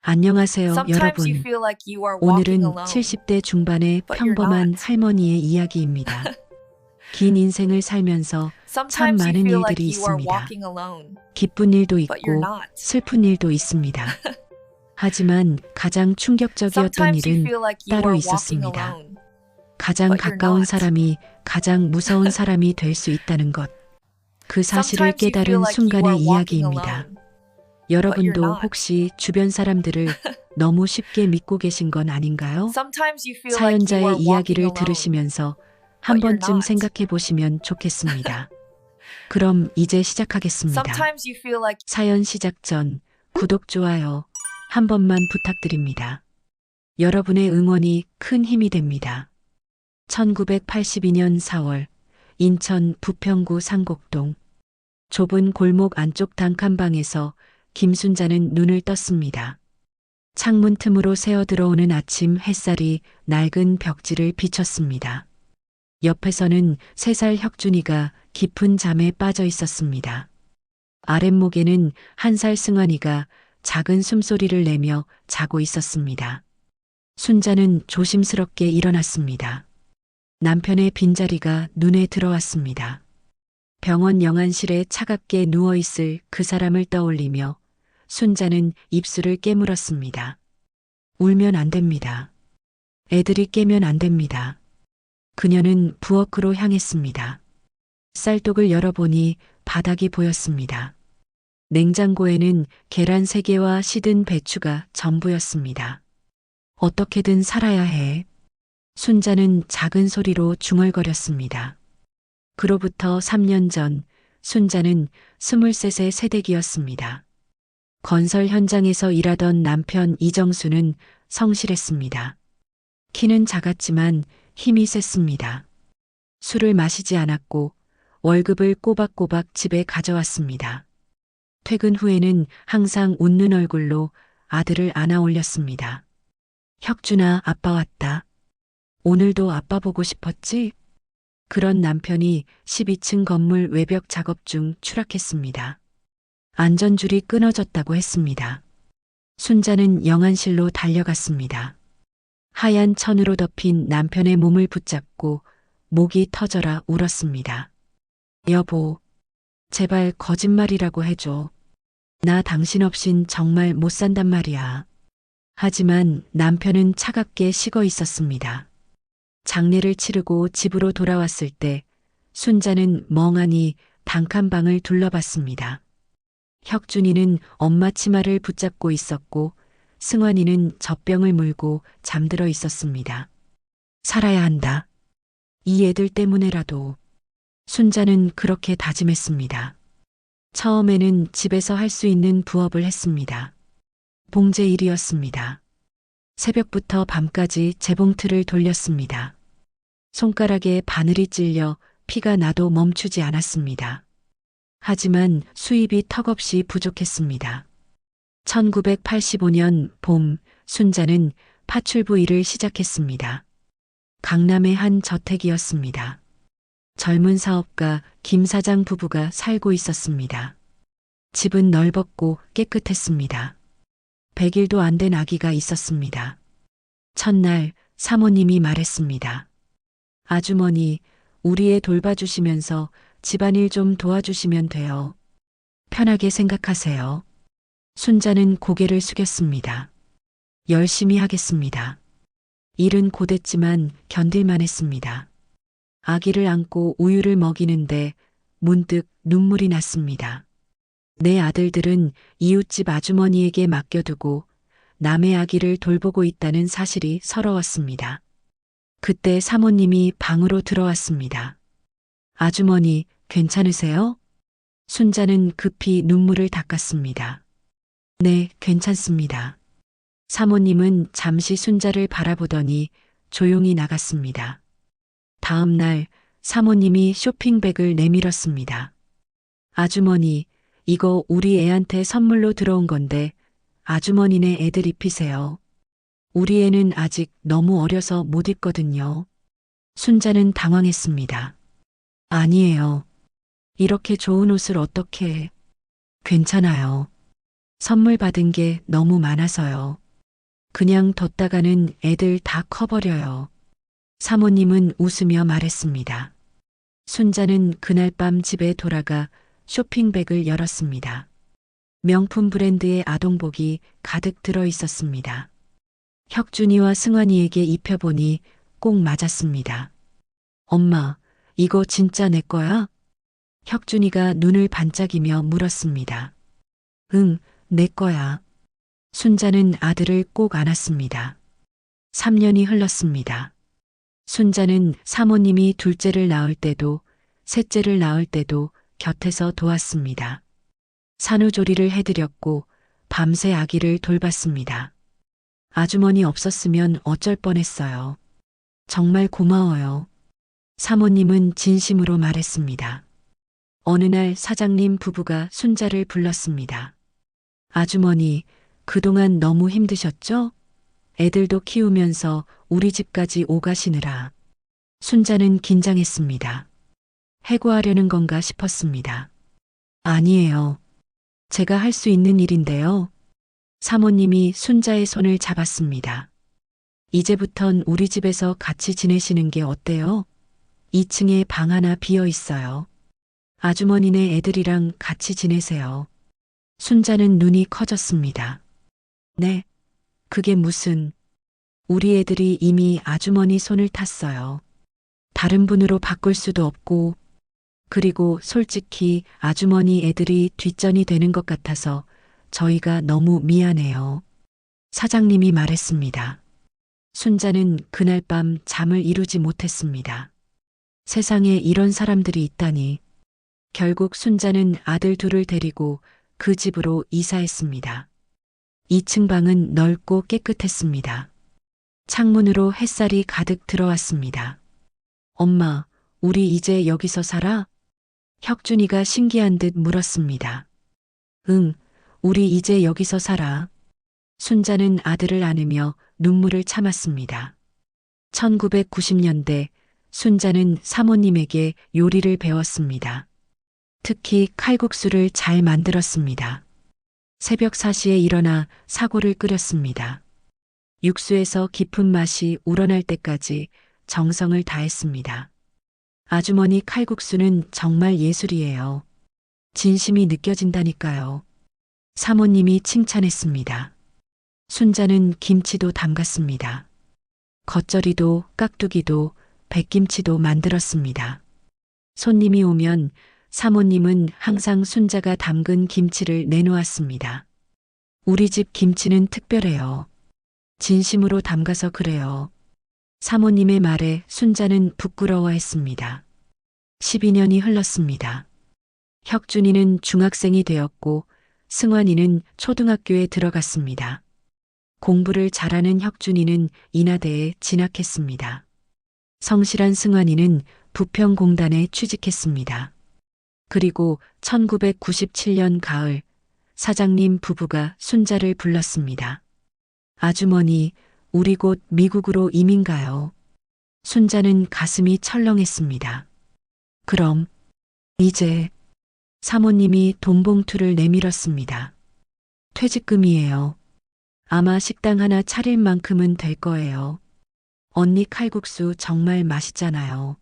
안녕하세요, Sometimes you 여러분. feel like you are walking 오늘은 alone, 70대 중반의 but you're 평범한 not. 할머니의 이야기입니다. 긴 인생을 살면서 참 Sometimes you 많은 feel like 일들이 you are 있습니다. walking alone, 기쁜 일도 but you're 있고 not. 슬픈 일도 있습니다. 하지만 가장 충격적이었던 Sometimes you 일은 feel like you 따로 are walking 있었습니다. alone, 가장 but you're 가까운 not. 사람이 가장 무서운 사람이 될 수 있다는 것. 그 사실을 Sometimes you feel 깨달은 like you 순간의 are walking 이야기입니다. alone, but you're 여러분도 not. 혹시 주변 사람들을 너무 쉽게 믿고 계신 건 아닌가요? Sometimes you feel like you 사연자의 are walking 이야기를 alone, 들으시면서 한 but you're 번쯤 not. 생각해 보시면 좋겠습니다. 그럼 이제 시작하겠습니다. Sometimes you feel like 사연 시작 전 구독, 좋아요 한 번만 부탁드립니다. 여러분의 응원이 큰 힘이 됩니다. 1982년 4월 인천 부평구 상곡동 좁은 골목 안쪽 단칸방에서 김순자는 눈을 떴습니다. 창문 틈으로 새어 들어오는 아침 햇살이 낡은 벽지를 비쳤습니다. 옆에서는 3살 혁준이가 깊은 잠에 빠져 있었습니다. 아랫목에는 1살 승환이가 작은 숨소리를 내며 자고 있었습니다. 순자는 조심스럽게 일어났습니다. 남편의 빈자리가 눈에 들어왔습니다. 병원 영안실에 차갑게 누워있을 그 사람을 떠올리며 순자는 입술을 깨물었습니다. 울면 안 됩니다. 애들이 깨면 안 됩니다. 그녀는 부엌으로 향했습니다. 쌀독을 열어보니 바닥이 보였습니다. 냉장고에는 계란 3개와 시든 배추가 전부였습니다. 어떻게든 살아야 해. 순자는 작은 소리로 중얼거렸습니다. 그로부터 3년 전 순자는 23세 새댁이었습니다. 건설 현장에서 일하던 남편 이정수는 성실했습니다. 키는 작았지만 힘이 셌습니다. 술을 마시지 않았고 월급을 꼬박꼬박 집에 가져왔습니다. 퇴근 후에는 항상 웃는 얼굴로 아들을 안아 올렸습니다. 혁준아, 아빠 왔다. 오늘도 아빠 보고 싶었지? 그런 남편이 12층 건물 외벽 작업 중 추락했습니다. 안전줄이 끊어졌다고 했습니다. 순자는 영안실로 달려갔습니다. 하얀 천으로 덮인 남편의 몸을 붙잡고 목이 터져라 울었습니다. 여보, 제발 거짓말이라고 해줘. 나 당신 없인 정말 못 산단 말이야. 하지만 남편은 차갑게 식어 있었습니다. 장례를 치르고 집으로 돌아왔을 때 순자는 멍하니 단칸방을 둘러봤습니다. 혁준이는 엄마 치마를 붙잡고 있었고 승환이는 젖병을 물고 잠들어 있었습니다. 살아야 한다. 이 애들 때문에라도. 순자는 그렇게 다짐했습니다. 처음에는 집에서 할 수 있는 부업을 했습니다. 봉제 일이었습니다. 새벽부터 밤까지 재봉틀을 돌렸습니다. 손가락에 바늘이 찔려 피가 나도 멈추지 않았습니다. 하지만 수입이 턱없이 부족했습니다. 1985년 봄 순자는 파출부 일을 시작했습니다. 강남의 한 저택이었습니다. 젊은 사업가 김 사장 부부가 살고 있었습니다. 집은 넓었고 깨끗했습니다. 100일도 안 된 아기가 있었습니다. 첫날 사모님이 말했습니다. 아주머니, 우리 애 돌봐주시면서 집안일 좀 도와주시면 돼요. 편하게 생각하세요. 순자는 고개를 숙였습니다. 열심히 하겠습니다. 일은 고됐지만 견딜만 했습니다. 아기를 안고 우유를 먹이는데 문득 눈물이 났습니다. 내 아들들은 이웃집 아주머니에게 맡겨두고 남의 아기를 돌보고 있다는 사실이 서러웠습니다. 그때 사모님이 방으로 들어왔습니다. 아주머니, 괜찮으세요? 순자는 급히 눈물을 닦았습니다. 네, 괜찮습니다. 사모님은 잠시 순자를 바라보더니 조용히 나갔습니다. 다음 날 사모님이 쇼핑백을 내밀었습니다. 아주머니, 이거 우리 애한테 선물로 들어온 건데 아주머니네 애들 입히세요. 우리 애는 아직 너무 어려서 못 입거든요. 순자는 당황했습니다. 아니에요. 이렇게 좋은 옷을 어떻게 해. 괜찮아요. 선물 받은 게 너무 많아서요. 그냥 뒀다가는 애들 다 커버려요. 사모님은 웃으며 말했습니다. 순자는 그날 밤 집에 돌아가 쇼핑백을 열었습니다. 명품 브랜드의 아동복이 가득 들어 있었습니다. 혁준이와 승환이에게 입혀보니 꼭 맞았습니다. 엄마, 이거 진짜 내 거야? 혁준이가 눈을 반짝이며 물었습니다. 응, 내 거야. 순자는 아들을 꼭 안았습니다. 3년이 흘렀습니다. 순자는 사모님이 둘째를 낳을 때도 셋째를 낳을 때도 곁에서 도왔습니다. 산후조리를 해드렸고 밤새 아기를 돌봤습니다. 아주머니 없었으면 어쩔 뻔했어요. 정말 고마워요. 사모님은 진심으로 말했습니다. 어느 날 사장님 부부가 순자를 불렀습니다. 아주머니, 그동안 너무 힘드셨죠? 애들도 키우면서 우리 집까지 오가시느라. 순자는 긴장했습니다. 해고하려는 건가 싶었습니다. 아니에요. 제가 할 수 있는 일인데요. 사모님이 순자의 손을 잡았습니다. 이제부턴 우리 집에서 같이 지내시는 게 어때요? 2층에 방 하나 비어 있어요. 아주머니네 애들이랑 같이 지내세요. 순자는 눈이 커졌습니다. 네, 그게 무슨, 우리 애들이 이미 아주머니 손을 탔어요. 다른 분으로 바꿀 수도 없고, 그리고 솔직히 아주머니 애들이 뒷전이 되는 것 같아서 저희가 너무 미안해요. 사장님이 말했습니다. 순자는 그날 밤 잠을 이루지 못했습니다. 세상에 이런 사람들이 있다니. 결국 순자는 아들 둘을 데리고 그 집으로 이사했습니다. 2층 방은 넓고 깨끗했습니다. 창문으로 햇살이 가득 들어왔습니다. 엄마, 우리 이제 여기서 살아? 혁준이가 신기한 듯 물었습니다. 응, 우리 이제 여기서 살아. 순자는 아들을 안으며 눈물을 참았습니다. 1990년대 순자는 사모님에게 요리를 배웠습니다. 특히 칼국수를 잘 만들었습니다. 새벽 4시에 일어나 사골을 끓였습니다. 육수에서 깊은 맛이 우러날 때까지 정성을 다했습니다. 아주머니 칼국수는 정말 예술이에요. 진심이 느껴진다니까요. 사모님이 칭찬했습니다. 순자는 김치도 담갔습니다. 겉절이도 깍두기도 백김치도 만들었습니다. 손님이 오면 사모님은 항상 순자가 담근 김치를 내놓았습니다. 우리 집 김치는 특별해요. 진심으로 담가서 그래요. 사모님의 말에 순자는 부끄러워했습니다. 12년이 흘렀습니다. 혁준이는 중학생이 되었고 승환이는 초등학교에 들어갔습니다. 공부를 잘하는 혁준이는 인하대에 진학했습니다. 성실한 승환이는 부평공단에 취직했습니다. 그리고 1997년 가을 사장님 부부가 순자를 불렀습니다. 아주머니, 우리 곧 미국으로 이민 가요. 순자는 가슴이 철렁했습니다. 그럼 이제 사모님이 돈봉투를 내밀었습니다. 퇴직금이에요. 아마 식당 하나 차릴 만큼은 될 거예요. 언니 칼국수 정말 맛있잖아요.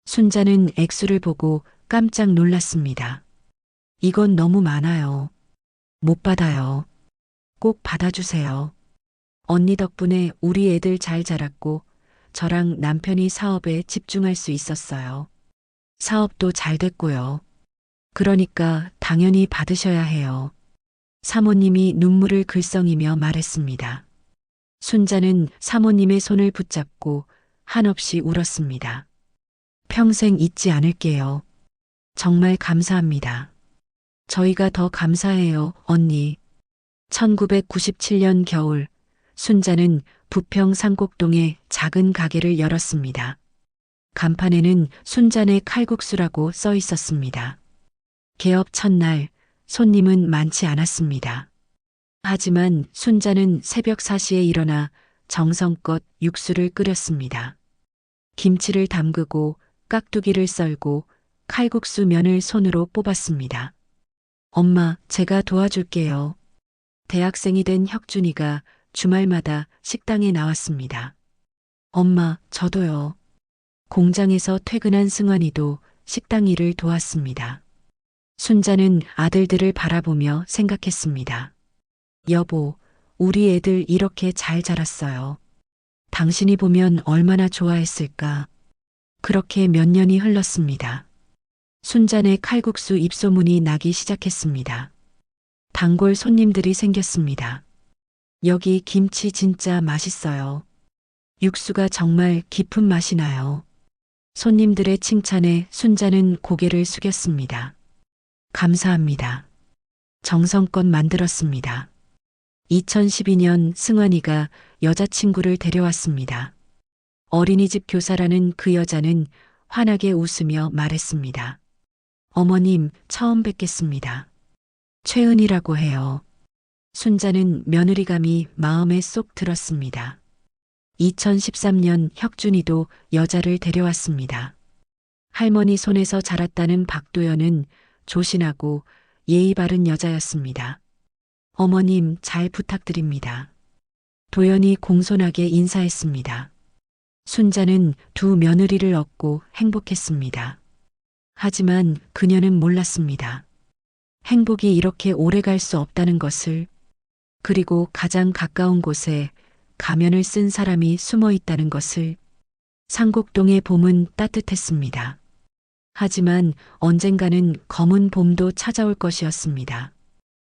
순자는 액수를 보고 깜짝 놀랐습니다. 이건 너무 많아요. 못 받아요. 꼭 받아주세요. 언니 덕분에 우리 애들 잘 자랐고 저랑 남편이 사업에 집중할 수 있었어요. 사업도 잘 됐고요. 그러니까 당연히 받으셔야 해요. 사모님이 눈물을 글썽이며 말했습니다. 순자는 사모님의 손을 붙잡고 한없이 울었습니다. 평생 잊지 않을게요. 정말 감사합니다. 저희가 더 감사해요, 언니. 1997년 겨울, 순자는 부평 상곡동에 작은 가게를 열었습니다. 간판에는 순자네 칼국수라고 써 있었습니다. 개업 첫날, 손님은 많지 않았습니다. 하지만 순자는 새벽 4시에 일어나 정성껏 육수를 끓였습니다. 김치를 담그고 깍두기를 썰고 칼국수 면을 손으로 뽑았습니다. 엄마, 제가 도와줄게요. 대학생이 된 혁준이가 주말마다 식당에 나왔습니다. 엄마, 저도요. 공장에서 퇴근한 승환이도 식당 일을 도왔습니다. 순자는 아들들을 바라보며 생각했습니다. 여보, 우리 애들 이렇게 잘 자랐어요. 당신이 보면 얼마나 좋아했을까. 그렇게 몇 년이 흘렀습니다. 순잔의 칼국수 입소문이 나기 시작했습니다. 단골 손님들이 생겼습니다. 여기 김치 진짜 맛있어요. 육수가 정말 깊은 맛이 나요. 손님들의 칭찬에 순자는 고개를 숙였습니다. 감사합니다. 정성껏 만들었습니다. 2012년 승환이가 여자친구를 데려왔습니다. 어린이집 교사라는 그 여자는 환하게 웃으며 말했습니다. 어머님, 처음 뵙겠습니다. 최은이라고 해요. 순자는 며느리감이 마음에 쏙 들었습니다. 2013년 혁준이도 여자를 데려왔습니다. 할머니 손에서 자랐다는 박도연은 조신하고 예의 바른 여자였습니다. 어머님, 잘 부탁드립니다. 도연이 공손하게 인사했습니다. 순자는 두 며느리를 얻고 행복했습니다. 하지만 그녀는 몰랐습니다. 행복이 이렇게 오래 갈 수 없다는 것을, 그리고 가장 가까운 곳에 가면을 쓴 사람이 숨어 있다는 것을. 상곡동의 봄은 따뜻했습니다. 하지만 언젠가는 검은 봄도 찾아올 것이었습니다.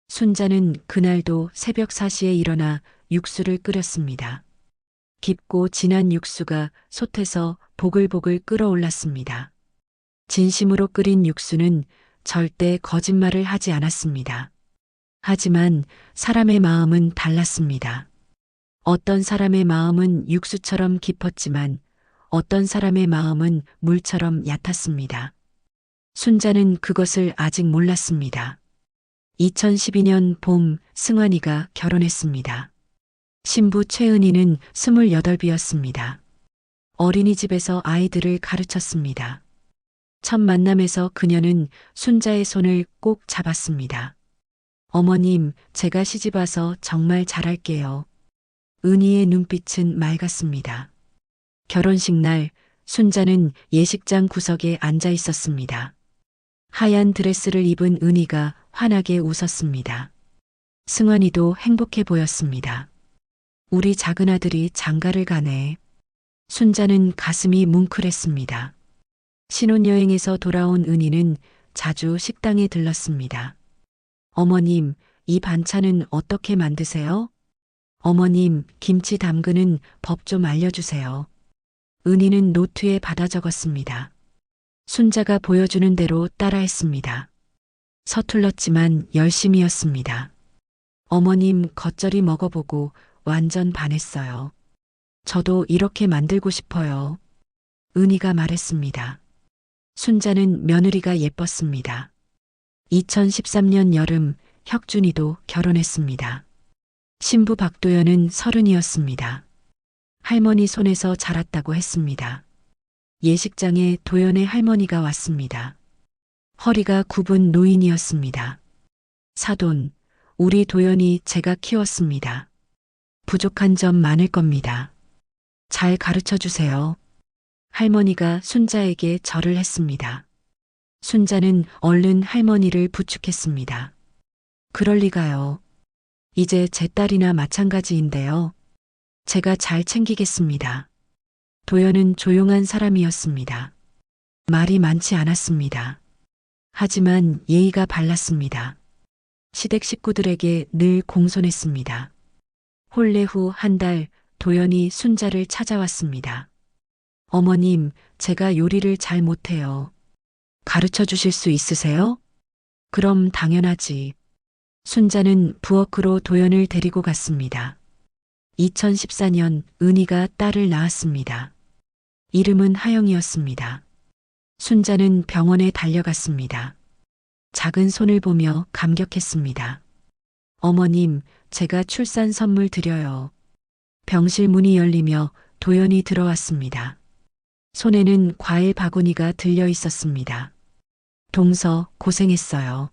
순자는 그날도 새벽 4시에 일어나 육수를 끓였습니다. 깊고 진한 육수가 솥에서 보글보글 끓어올랐습니다. 진심으로 끓인 육수는 절대 거짓말을 하지 않았습니다. 하지만 사람의 마음은 달랐습니다. 어떤 사람의 마음은 육수처럼 깊었지만 어떤 사람의 마음은 물처럼 얕았습니다. 순자는 그것을 아직 몰랐습니다. 2012년 봄 승환이가 결혼했습니다. 신부 최은희는 28이었습니다. 어린이집에서 아이들을 가르쳤습니다. 첫 만남에서 그녀는 순자의 손을 꼭 잡았습니다. 어머님, 제가 시집 와서 정말 잘할게요. 은희의 눈빛은 맑았습니다. 결혼식 날 순자는 예식장 구석에 앉아 있었습니다. 하얀 드레스를 입은 은희가 환하게 웃었습니다. 승환이도 행복해 보였습니다. 우리 작은 아들이 장가를 가네. 순자는 가슴이 뭉클했습니다. 신혼여행에서 돌아온 은희는 자주 식당에 들렀습니다. 어머님, 이 반찬은 어떻게 만드세요? 어머님, 김치 담그는 법 좀 알려주세요. 은희는 노트에 받아 적었습니다. 순자가 보여주는 대로 따라했습니다. 서툴렀지만 열심이었습니다. 어머님, 겉절이 먹어보고 완전 반했어요. 저도 이렇게 만들고 싶어요. 은희가 말했습니다. 순자는 며느리가 예뻤습니다. 2013년 여름 혁준이도 결혼했습니다. 신부 박도연은 30이었습니다. 할머니 손에서 자랐다고 했습니다. 예식장에 도연의 할머니가 왔습니다. 허리가 굽은 노인이었습니다. 사돈, 우리 도연이 제가 키웠습니다. 부족한 점 많을 겁니다. 잘 가르쳐 주세요. 할머니가 순자에게 절을 했습니다. 순자는 얼른 할머니를 부축했습니다. 그럴 리가요. 이제 제 딸이나 마찬가지인데요. 제가 잘 챙기겠습니다. 도연은 조용한 사람이었습니다. 말이 많지 않았습니다. 하지만 예의가 발랐습니다. 시댁 식구들에게 늘 공손했습니다. 혼례 후 한 달 도연이 순자를 찾아왔습니다. 어머님, 제가 요리를 잘 못해요. 가르쳐 주실 수 있으세요? 그럼 당연하지. 순자는 부엌으로 도연을 데리고 갔습니다. 2014년 은희가 딸을 낳았습니다. 이름은 하영이었습니다. 순자는 병원에 달려갔습니다. 작은 손을 보며 감격했습니다. 어머님, 제가 출산 선물 드려요. 병실 문이 열리며 도연이 들어왔습니다. 손에는 과일 바구니가 들려 있었습니다. 동서, 고생했어요.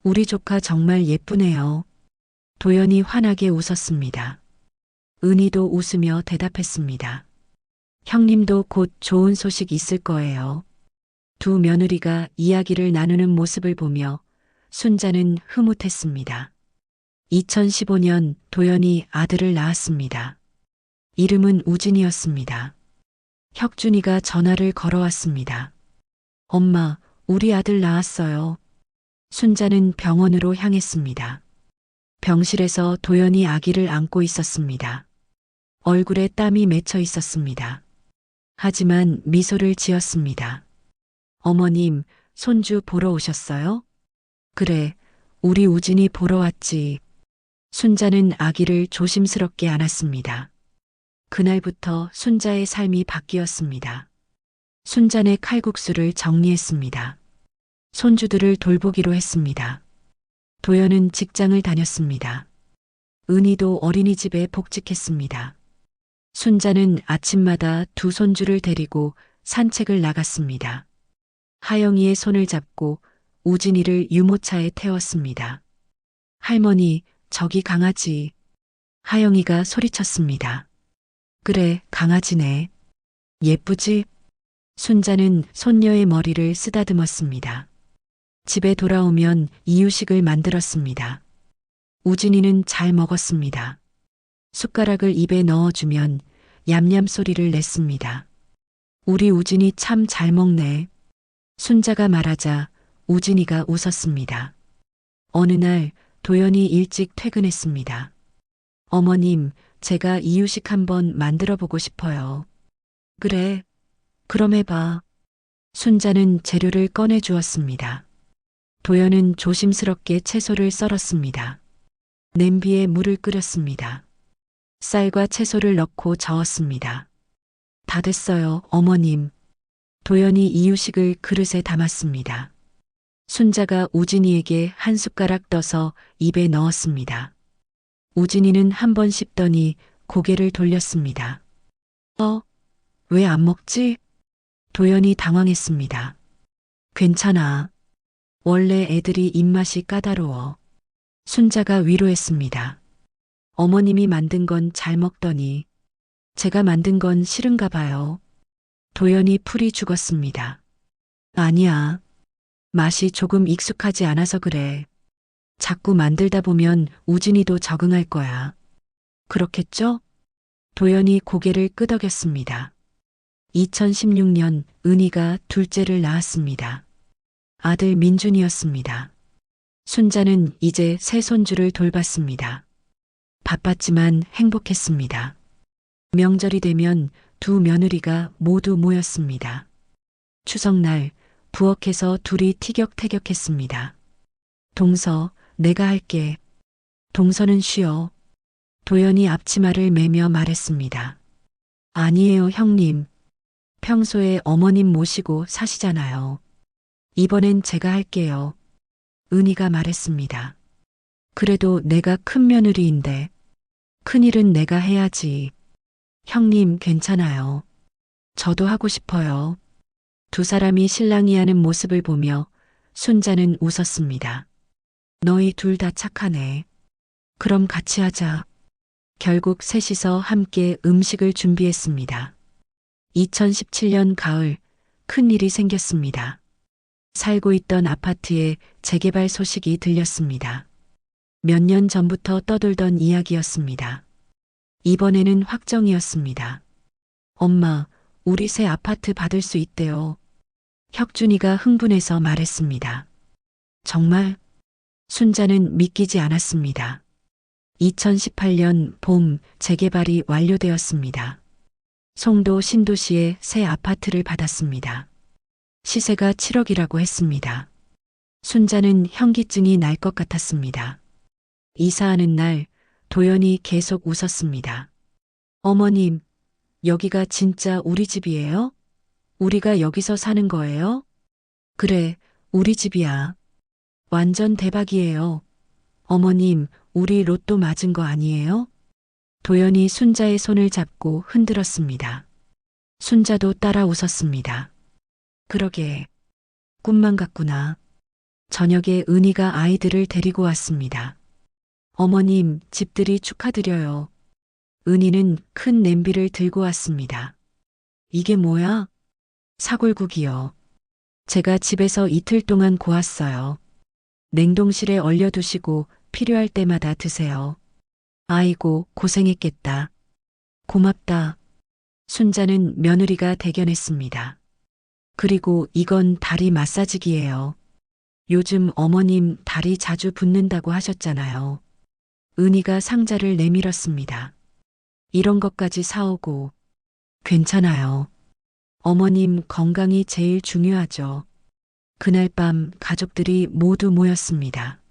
우리 조카 정말 예쁘네요. 도연이 환하게 웃었습니다. 은희도 웃으며 대답했습니다. 형님도 곧 좋은 소식 있을 거예요. 두 며느리가 이야기를 나누는 모습을 보며 순자는 흐뭇했습니다. 2015년 도연이 아들을 낳았습니다. 이름은 우진이었습니다. 혁준이가 전화를 걸어왔습니다. 엄마, 우리 아들 낳았어요. 순자는 병원으로 향했습니다. 병실에서 도연이 아기를 안고 있었습니다. 얼굴에 땀이 맺혀 있었습니다. 하지만 미소를 지었습니다. 어머님, 손주 보러 오셨어요? 그래, 우리 우진이 보러 왔지. 순자는 아기를 조심스럽게 안았습니다. 그날부터 순자의 삶이 바뀌었습니다. 순자네 칼국수를 정리했습니다. 손주들을 돌보기로 했습니다. 도연은 직장을 다녔습니다. 은희도 어린이집에 복직했습니다. 순자는 아침마다 두 손주를 데리고 산책을 나갔습니다. 하영이의 손을 잡고 우진이를 유모차에 태웠습니다. 할머니, 저기 강아지. 하영이가 소리쳤습니다. 그래, 강아지네. 예쁘지? 순자는 손녀의 머리를 쓰다듬었습니다. 집에 돌아오면 이유식을 만들었습니다. 우진이는 잘 먹었습니다. 숟가락을 입에 넣어주면 얌얌 소리를 냈습니다. 우리 우진이 참 잘 먹네. 순자가 말하자 우진이가 웃었습니다. 어느 날 도연이 일찍 퇴근했습니다. 어머님, 제가 이유식 한번 만들어 보고 싶어요. 그래, 그럼 해봐. 순자는 재료를 꺼내 주었습니다. 도연은 조심스럽게 채소를 썰었습니다. 냄비에 물을 끓였습니다. 쌀과 채소를 넣고 저었습니다. 다 됐어요, 어머님. 도연이 이유식을 그릇에 담았습니다. 순자가 우진이에게 한 숟가락 떠서 입에 넣었습니다. 우진이는 한 번 씹더니 고개를 돌렸습니다. 왜 안 먹지? 도연이 당황했습니다. 괜찮아. 원래 애들이 입맛이 까다로워. 순자가 위로했습니다. 어머님이 만든 건 잘 먹더니 제가 만든 건 싫은가 봐요. 도연이 풀이 죽었습니다. 아니야. 맛이 조금 익숙하지 않아서 그래. 자꾸 만들다 보면 우진이도 적응할 거야. 그렇겠죠? 도연이 고개를 끄덕였습니다. 2016년 은희가 둘째를 낳았습니다. 아들 민준이었습니다. 순자는 이제 새 손주를 돌봤습니다. 바빴지만 행복했습니다. 명절이 되면 두 며느리가 모두 모였습니다. 추석날 부엌에서 둘이 티격태격했습니다. 동서, 내가 할게. 동서는 쉬어. 도연이 앞치마를 매며 말했습니다. 아니에요, 형님. 평소에 어머님 모시고 사시잖아요. 이번엔 제가 할게요. 은희가 말했습니다. 그래도 내가 큰 며느리인데 큰일은 내가 해야지. 형님 괜찮아요. 저도 하고 싶어요. 두 사람이 실랑이 하는 모습을 보며 순자는 웃었습니다. 너희 둘 다 착하네. 그럼 같이 하자. 결국 셋이서 함께 음식을 준비했습니다. 2017년 가을 큰 일이 생겼습니다. 살고 있던 아파트에 재개발 소식이 들렸습니다. 몇 년 전부터 떠돌던 이야기였습니다. 이번에는 확정이었습니다. 엄마, 우리 새 아파트 받을 수 있대요. 혁준이가 흥분해서 말했습니다. 정말? 순자는 믿기지 않았습니다. 2018년 봄 재개발이 완료되었습니다. 송도 신도시에 새 아파트를 받았습니다. 시세가 7억이라고 했습니다. 순자는 현기증이 날 것 같았습니다. 이사하는 날 도연이 계속 웃었습니다. 어머님, 여기가 진짜 우리 집이에요? 우리가 여기서 사는 거예요? 그래, 우리 집이야. 완전 대박이에요. 어머님, 우리 로또 맞은 거 아니에요? 도연이 순자의 손을 잡고 흔들었습니다. 순자도 따라 웃었습니다. 그러게, 꿈만 같구나. 저녁에 은희가 아이들을 데리고 왔습니다. 어머님, 집들이 축하드려요. 은희는 큰 냄비를 들고 왔습니다. 이게 뭐야? 사골국이요. 제가 집에서 이틀 동안 구웠어요. 냉동실에 얼려두시고 필요할 때마다 드세요. 아이고, 고생했겠다. 고맙다. 순자는 며느리가 대견했습니다. 그리고 이건 다리 마사지기예요. 요즘 어머님 다리 자주 붓는다고 하셨잖아요. 은희가 상자를 내밀었습니다. 이런 것까지 사오고. 괜찮아요. 어머님 건강이 제일 중요하죠. 그날 밤 가족들이 모두 모였습니다.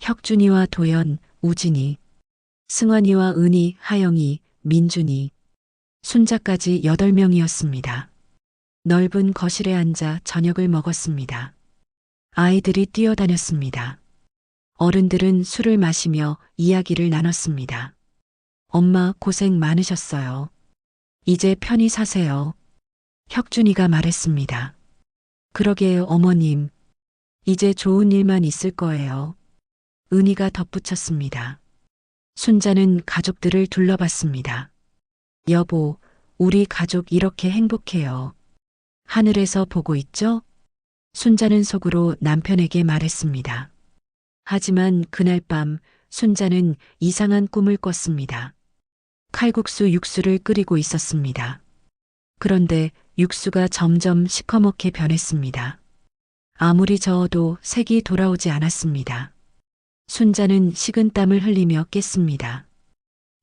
혁준이와 도연, 우진이, 승환이와 은희, 하영이, 민준이, 순자까지 8명이었습니다. 넓은 거실에 앉아 저녁을 먹었습니다. 아이들이 뛰어다녔습니다. 어른들은 술을 마시며 이야기를 나눴습니다. 엄마 고생 많으셨어요. 이제 편히 사세요. 혁준이가 말했습니다. 그러게요, 어머님. 이제 좋은 일만 있을 거예요. 은희가 덧붙였습니다. 순자는 가족들을 둘러봤습니다. 여보, 우리 가족 이렇게 행복해요. 하늘에서 보고 있죠? 순자는 속으로 남편에게 말했습니다. 하지만 그날 밤 순자는 이상한 꿈을 꿨습니다. 칼국수 육수를 끓이고 있었습니다. 그런데 육수가 점점 시커멓게 변했습니다. 아무리 저어도 색이 돌아오지 않았습니다. 순자는 식은땀을 흘리며 깼습니다.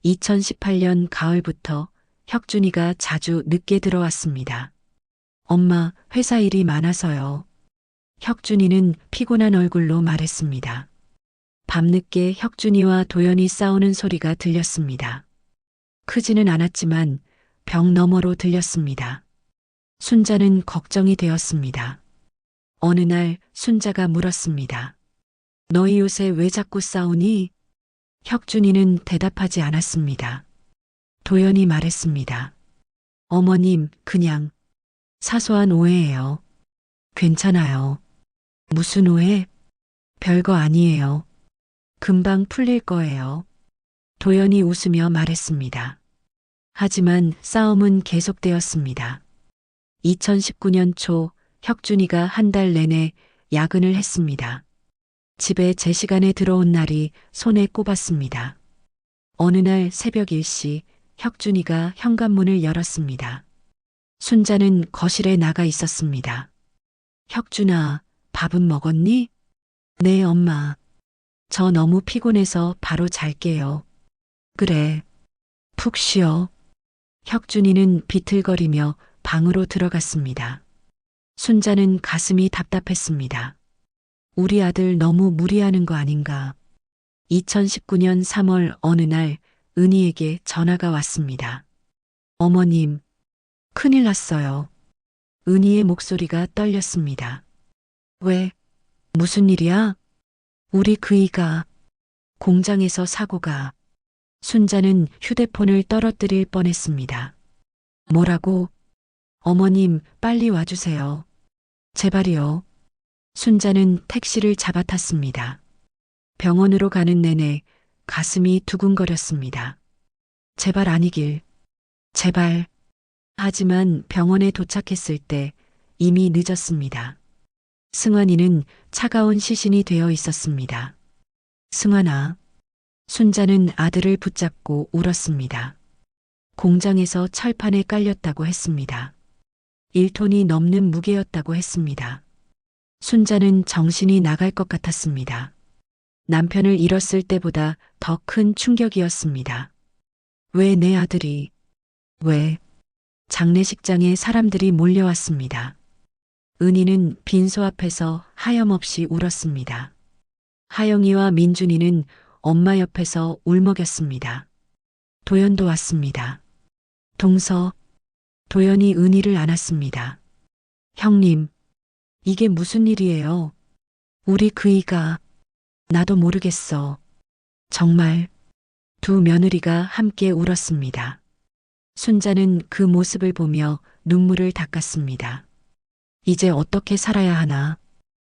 2018년 가을부터 혁준이가 자주 늦게 들어왔습니다. 엄마, 회사 일이 많아서요. 혁준이는 피곤한 얼굴로 말했습니다. 밤늦게 혁준이와 도연이 싸우는 소리가 들렸습니다. 크지는 않았지만 벽 너머로 들렸습니다. 순자는 걱정이 되었습니다. 어느 날 순자가 물었습니다. 너희 요새 왜 자꾸 싸우니? 혁준이는 대답하지 않았습니다. 도연이 말했습니다. 어머님, 그냥 사소한 오해예요. 괜찮아요. 무슨 오해? 별거 아니에요. 금방 풀릴 거예요. 도연이 웃으며 말했습니다. 하지만 싸움은 계속되었습니다. 2019년 초 혁준이가 한 달 내내 야근을 했습니다. 집에 제 시간에 들어온 날이 손에 꼽았습니다. 어느 날 새벽 1시 혁준이가 현관문을 열었습니다. 순자는 거실에 나가 있었습니다. 혁준아, 밥은 먹었니? 네, 엄마. 저 너무 피곤해서 바로 잘게요. 그래. 푹 쉬어. 혁준이는 비틀거리며 방으로 들어갔습니다. 순자는 가슴이 답답했습니다. 우리 아들 너무 무리하는 거 아닌가. 2019년 3월 어느 날 은희에게 전화가 왔습니다. 어머님, 큰일 났어요. 은희의 목소리가 떨렸습니다. 왜? 무슨 일이야? 우리 그이가 공장에서 사고가. 순자는 휴대폰을 떨어뜨릴 뻔했습니다. 뭐라고? 어머님, 빨리 와주세요. 제발이요. 순자는 택시를 잡아탔습니다. 병원으로 가는 내내 가슴이 두근거렸습니다. 제발 아니길. 제발. 하지만 병원에 도착했을 때 이미 늦었습니다. 승환이는 차가운 시신이 되어 있었습니다. 승환아. 순자는 아들을 붙잡고 울었습니다. 공장에서 철판에 깔렸다고 했습니다. 1톤이 넘는 무게였다고 했습니다. 순자는 정신이 나갈 것 같았습니다. 남편을 잃었을 때보다 더 큰 충격이었습니다. 왜 내 아들이? 왜? 장례식장에 사람들이 몰려왔습니다. 은희는 빈소 앞에서 하염없이 울었습니다. 하영이와 민준이는 엄마 옆에서 울먹였습니다. 도연도 왔습니다. 동서, 도연이 은희를 안았습니다. 형님, 이게 무슨 일이에요? 우리 그이가, 나도 모르겠어. 정말. 두 며느리가 함께 울었습니다. 순자는 그 모습을 보며 눈물을 닦았습니다. 이제 어떻게 살아야 하나.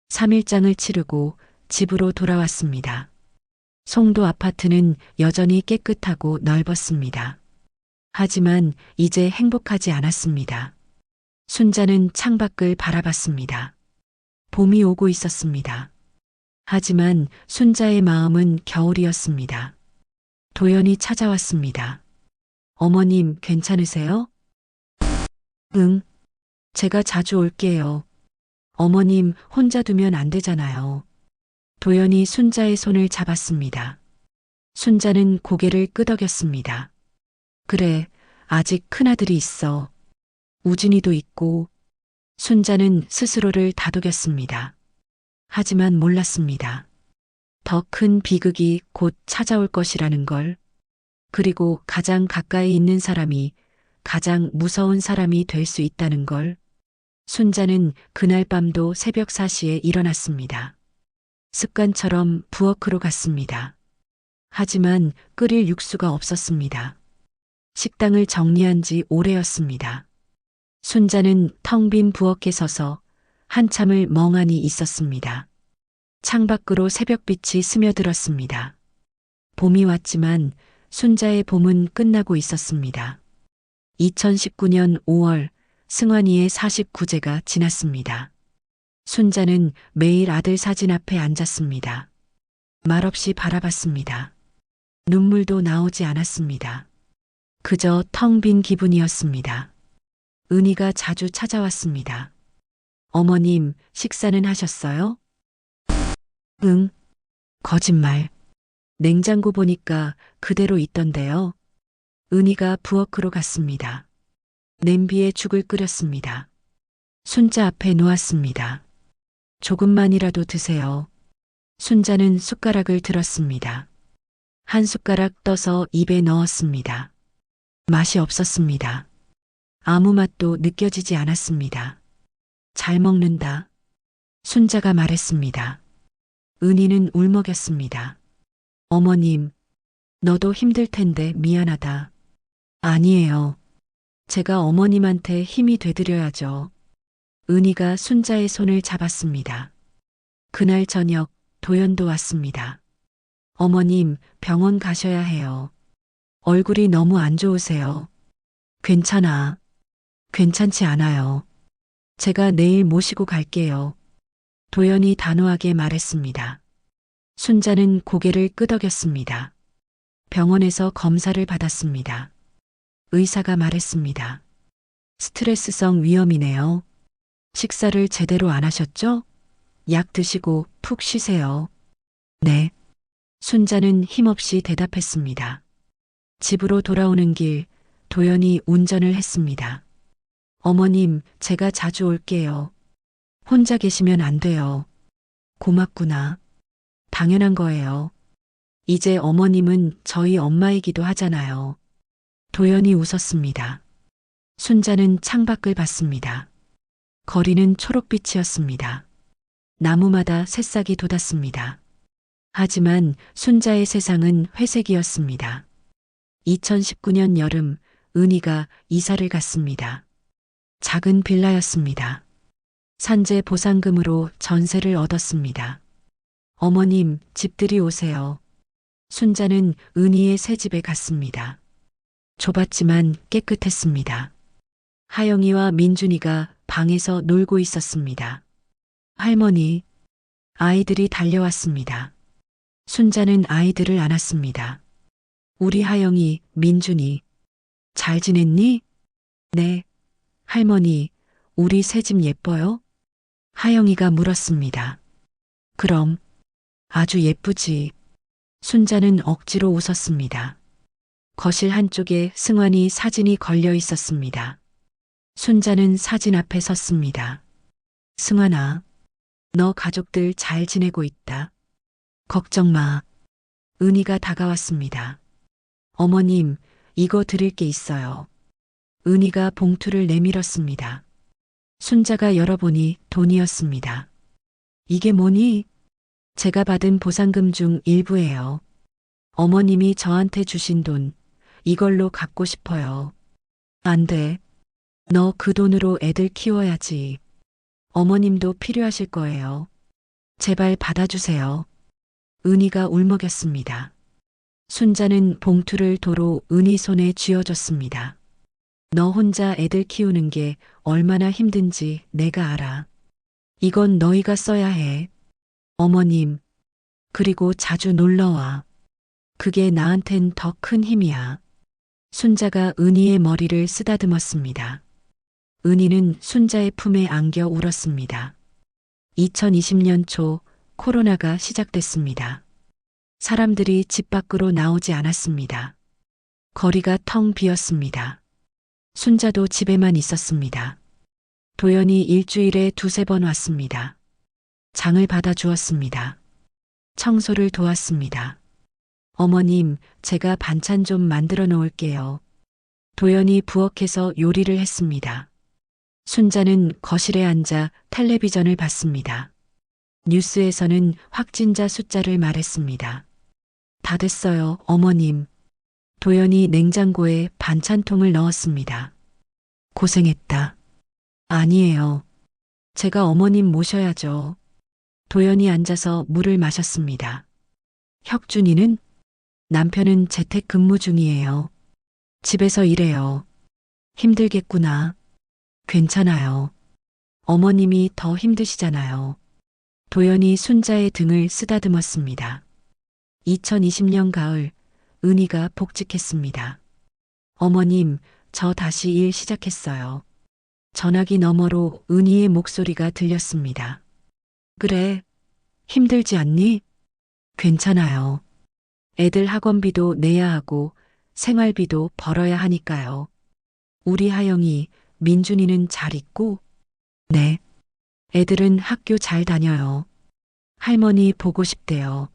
3일장을 치르고 집으로 돌아왔습니다. 송도 아파트는 여전히 깨끗하고 넓었습니다. 하지만 이제 행복하지 않았습니다. 순자는 창밖을 바라봤습니다. 봄이 오고 있었습니다. 하지만 순자의 마음은 겨울이었습니다. 도연이 찾아왔습니다. 어머님, 괜찮으세요? 응, 제가 자주 올게요. 어머님 혼자 두면 안 되잖아요. 도연이 순자의 손을 잡았습니다. 순자는 고개를 끄덕였습니다. 그래, 아직 큰아들이 있어. 우진이도 있고. 순자는 스스로를 다독였습니다. 하지만 몰랐습니다. 더 큰 비극이 곧 찾아올 것이라는 걸. 그리고 가장 가까이 있는 사람이 가장 무서운 사람이 될 수 있다는 걸. 순자는 그날 밤도 새벽 4시에 일어났습니다. 습관처럼 부엌으로 갔습니다. 하지만 끓일 육수가 없었습니다. 식당을 정리한 지 오래였습니다. 순자는 텅 빈 부엌에 서서 한참을 멍하니 있었습니다. 창밖으로 새벽빛이 스며들었습니다. 봄이 왔지만 순자의 봄은 끝나고 있었습니다. 2019년 5월 승환이의 49제가 지났습니다. 순자는 매일 아들 사진 앞에 앉았습니다. 말없이 바라봤습니다. 눈물도 나오지 않았습니다. 그저 텅 빈 기분이었습니다. 은희가 자주 찾아왔습니다. 어머님, 식사는 하셨어요? 응. 거짓말. 냉장고 보니까 그대로 있던데요. 은희가 부엌으로 갔습니다. 냄비에 죽을 끓였습니다. 순자 앞에 놓았습니다. 조금만이라도 드세요. 순자는 숟가락을 들었습니다. 한 숟가락 떠서 입에 넣었습니다. 맛이 없었습니다. 아무 맛도 느껴지지 않았습니다. 잘 먹는다. 순자가 말했습니다. 은희는 울먹였습니다. 어머님, 너도 힘들 텐데 미안하다. 아니에요. 제가 어머님한테 힘이 되드려야죠. 은희가 순자의 손을 잡았습니다. 그날 저녁 도연도 왔습니다. 어머님, 병원 가셔야 해요. 얼굴이 너무 안 좋으세요. 괜찮아. 괜찮지 않아요. 제가 내일 모시고 갈게요. 도연이 단호하게 말했습니다. 순자는 고개를 끄덕였습니다. 병원에서 검사를 받았습니다. 의사가 말했습니다. 스트레스성 위염이네요. 식사를 제대로 안 하셨죠? 약 드시고 푹 쉬세요. 네. 순자는 힘없이 대답했습니다. 집으로 돌아오는 길 도연이 운전을 했습니다. 어머님, 제가 자주 올게요. 혼자 계시면 안 돼요. 고맙구나. 당연한 거예요. 이제 어머님은 저희 엄마이기도 하잖아요. 도연이 웃었습니다. 순자는 창밖을 봤습니다. 거리는 초록빛이었습니다. 나무마다 새싹이 돋았습니다. 하지만 순자의 세상은 회색이었습니다. 2019년 여름 은희가 이사를 갔습니다. 작은 빌라였습니다. 산재 보상금으로 전세를 얻었습니다. 어머님, 집들이 오세요. 순자는 은희의 새 집에 갔습니다. 좁았지만 깨끗했습니다. 하영이와 민준이가 방에서 놀고 있었습니다. 할머니, 아이들이 달려왔습니다. 순자는 아이들을 안았습니다. 우리 하영이, 민준이, 잘 지냈니? 네. 할머니, 우리 새 집 예뻐요? 하영이가 물었습니다. 그럼, 아주 예쁘지. 순자는 억지로 웃었습니다. 거실 한쪽에 승환이 사진이 걸려 있었습니다. 순자는 사진 앞에 섰습니다. 승환아, 너 가족들 잘 지내고 있다. 걱정 마. 은희가 다가왔습니다. 어머님, 이거 드릴 게 있어요. 은희가 봉투를 내밀었습니다. 순자가 열어보니 돈이었습니다. 이게 뭐니? 제가 받은 보상금 중 일부예요. 어머님이 저한테 주신 돈, 이걸로 갚고 싶어요. 안 돼. 너 그 돈으로 애들 키워야지. 어머님도 필요하실 거예요. 제발 받아주세요. 은희가 울먹였습니다. 순자는 봉투를 도로 은희 손에 쥐어줬습니다. 너 혼자 애들 키우는 게 얼마나 힘든지 내가 알아. 이건 너희가 써야 해. 어머님, 그리고 자주 놀러와. 그게 나한텐 더 큰 힘이야. 순자가 은희의 머리를 쓰다듬었습니다. 은희는 순자의 품에 안겨 울었습니다. 2020년 초 코로나가 시작됐습니다. 사람들이 집 밖으로 나오지 않았습니다. 거리가 텅 비었습니다. 순자도 집에만 있었습니다. 도연이 일주일에 두세 번 왔습니다. 장을 받아 주었습니다. 청소를 도왔습니다. 어머님, 제가 반찬 좀 만들어 놓을게요. 도연이 부엌에서 요리를 했습니다. 순자는 거실에 앉아 텔레비전을 봤습니다. 뉴스에서는 확진자 숫자를 말했습니다. 다 됐어요, 어머님. 도연이 냉장고에 반찬통을 넣었습니다. 고생했다. 아니에요. 제가 어머님 모셔야죠. 도연이 앉아서 물을 마셨습니다. 혁준이는? 남편은 재택근무 중이에요. 집에서 일해요. 힘들겠구나. 괜찮아요. 어머님이 더 힘드시잖아요. 도연이 순자의 등을 쓰다듬었습니다. 2020년 가을, 은희가 복직했습니다. 어머님, 저 다시 일 시작했어요. 전화기 너머로 은희의 목소리가 들렸습니다. 그래, 힘들지 않니? 괜찮아요. 애들 학원비도 내야 하고 생활비도 벌어야 하니까요. 우리 하영이, 민준이는 잘 있고? 네. 애들은 학교 잘 다녀요. 할머니 보고 싶대요.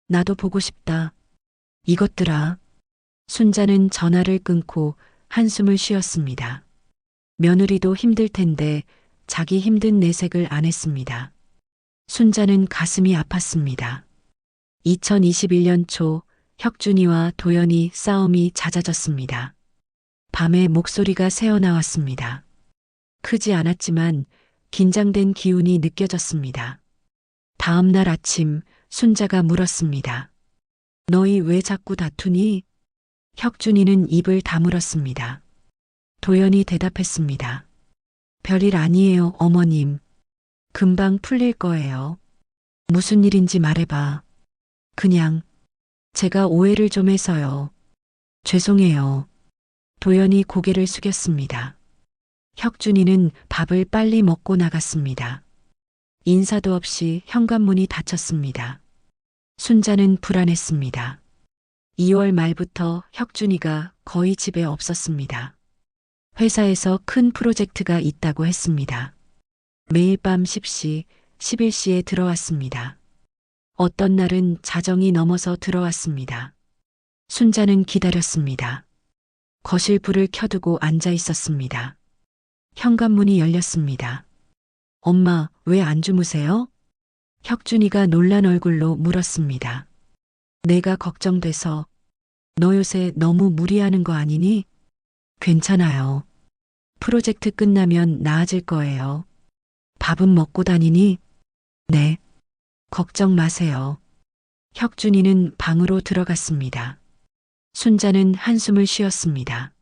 나도 보고 싶다. 이것들아. 순자는 전화를 끊고 한숨을 쉬었습니다. 며느리도 힘들 텐데 자기 힘든 내색을 안 했습니다. 순자는 가슴이 아팠습니다. 2021년 초 혁준이와 도연이 싸움이 잦아졌습니다. 밤에 목소리가 새어나왔습니다. 크지 않았지만 긴장된 기운이 느껴졌습니다. 다음 날 아침 순자가 물었습니다. 너희 왜 자꾸 다투니? 혁준이는 입을 다물었습니다. 도연이 대답했습니다. 별일 아니에요, 어머님. 금방 풀릴 거예요. 무슨 일인지 말해봐. 그냥 제가 오해를 좀 해서요. 죄송해요. 도연이 고개를 숙였습니다. 혁준이는 밥을 빨리 먹고 나갔습니다. 인사도 없이 현관문이 닫혔습니다. 순자는 불안했습니다. 2월 말부터 혁준이가 거의 집에 없었습니다. 회사에서 큰 프로젝트가 있다고 했습니다. 매일 밤 10시, 11시에 들어왔습니다. 어떤 날은 자정이 넘어서 들어왔습니다. 순자는 기다렸습니다. 거실 불을 켜두고 앉아 있었습니다. 현관문이 열렸습니다. 엄마, 왜 안 주무세요? 혁준이가 놀란 얼굴로 물었습니다. 내가 걱정돼서. 너 요새 너무 무리하는 거 아니니? 괜찮아요. 프로젝트 끝나면 나아질 거예요. 밥은 먹고 다니니? 네. 걱정 마세요. 혁준이는 방으로 들어갔습니다. 순자는 한숨을 쉬었습니다.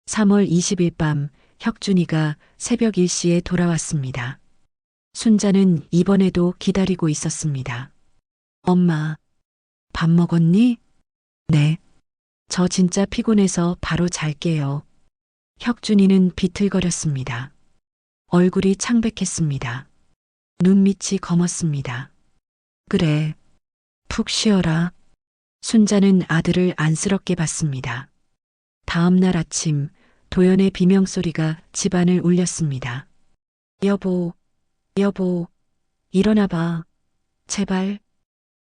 3월 20일 밤 혁준이가 새벽 1시에 돌아왔습니다. 순자는 이번에도 기다리고 있었습니다. 엄마, 밥 먹었니? 네. 저 진짜 피곤해서 바로 잘게요. 혁준이는 비틀거렸습니다. 얼굴이 창백했습니다. 눈밑이 검었습니다. 그래. 푹 쉬어라. 순자는 아들을 안쓰럽게 봤습니다. 다음 날 아침 도연의 비명소리가 집안을 울렸습니다. 여보, 여보, 일어나봐. 제발.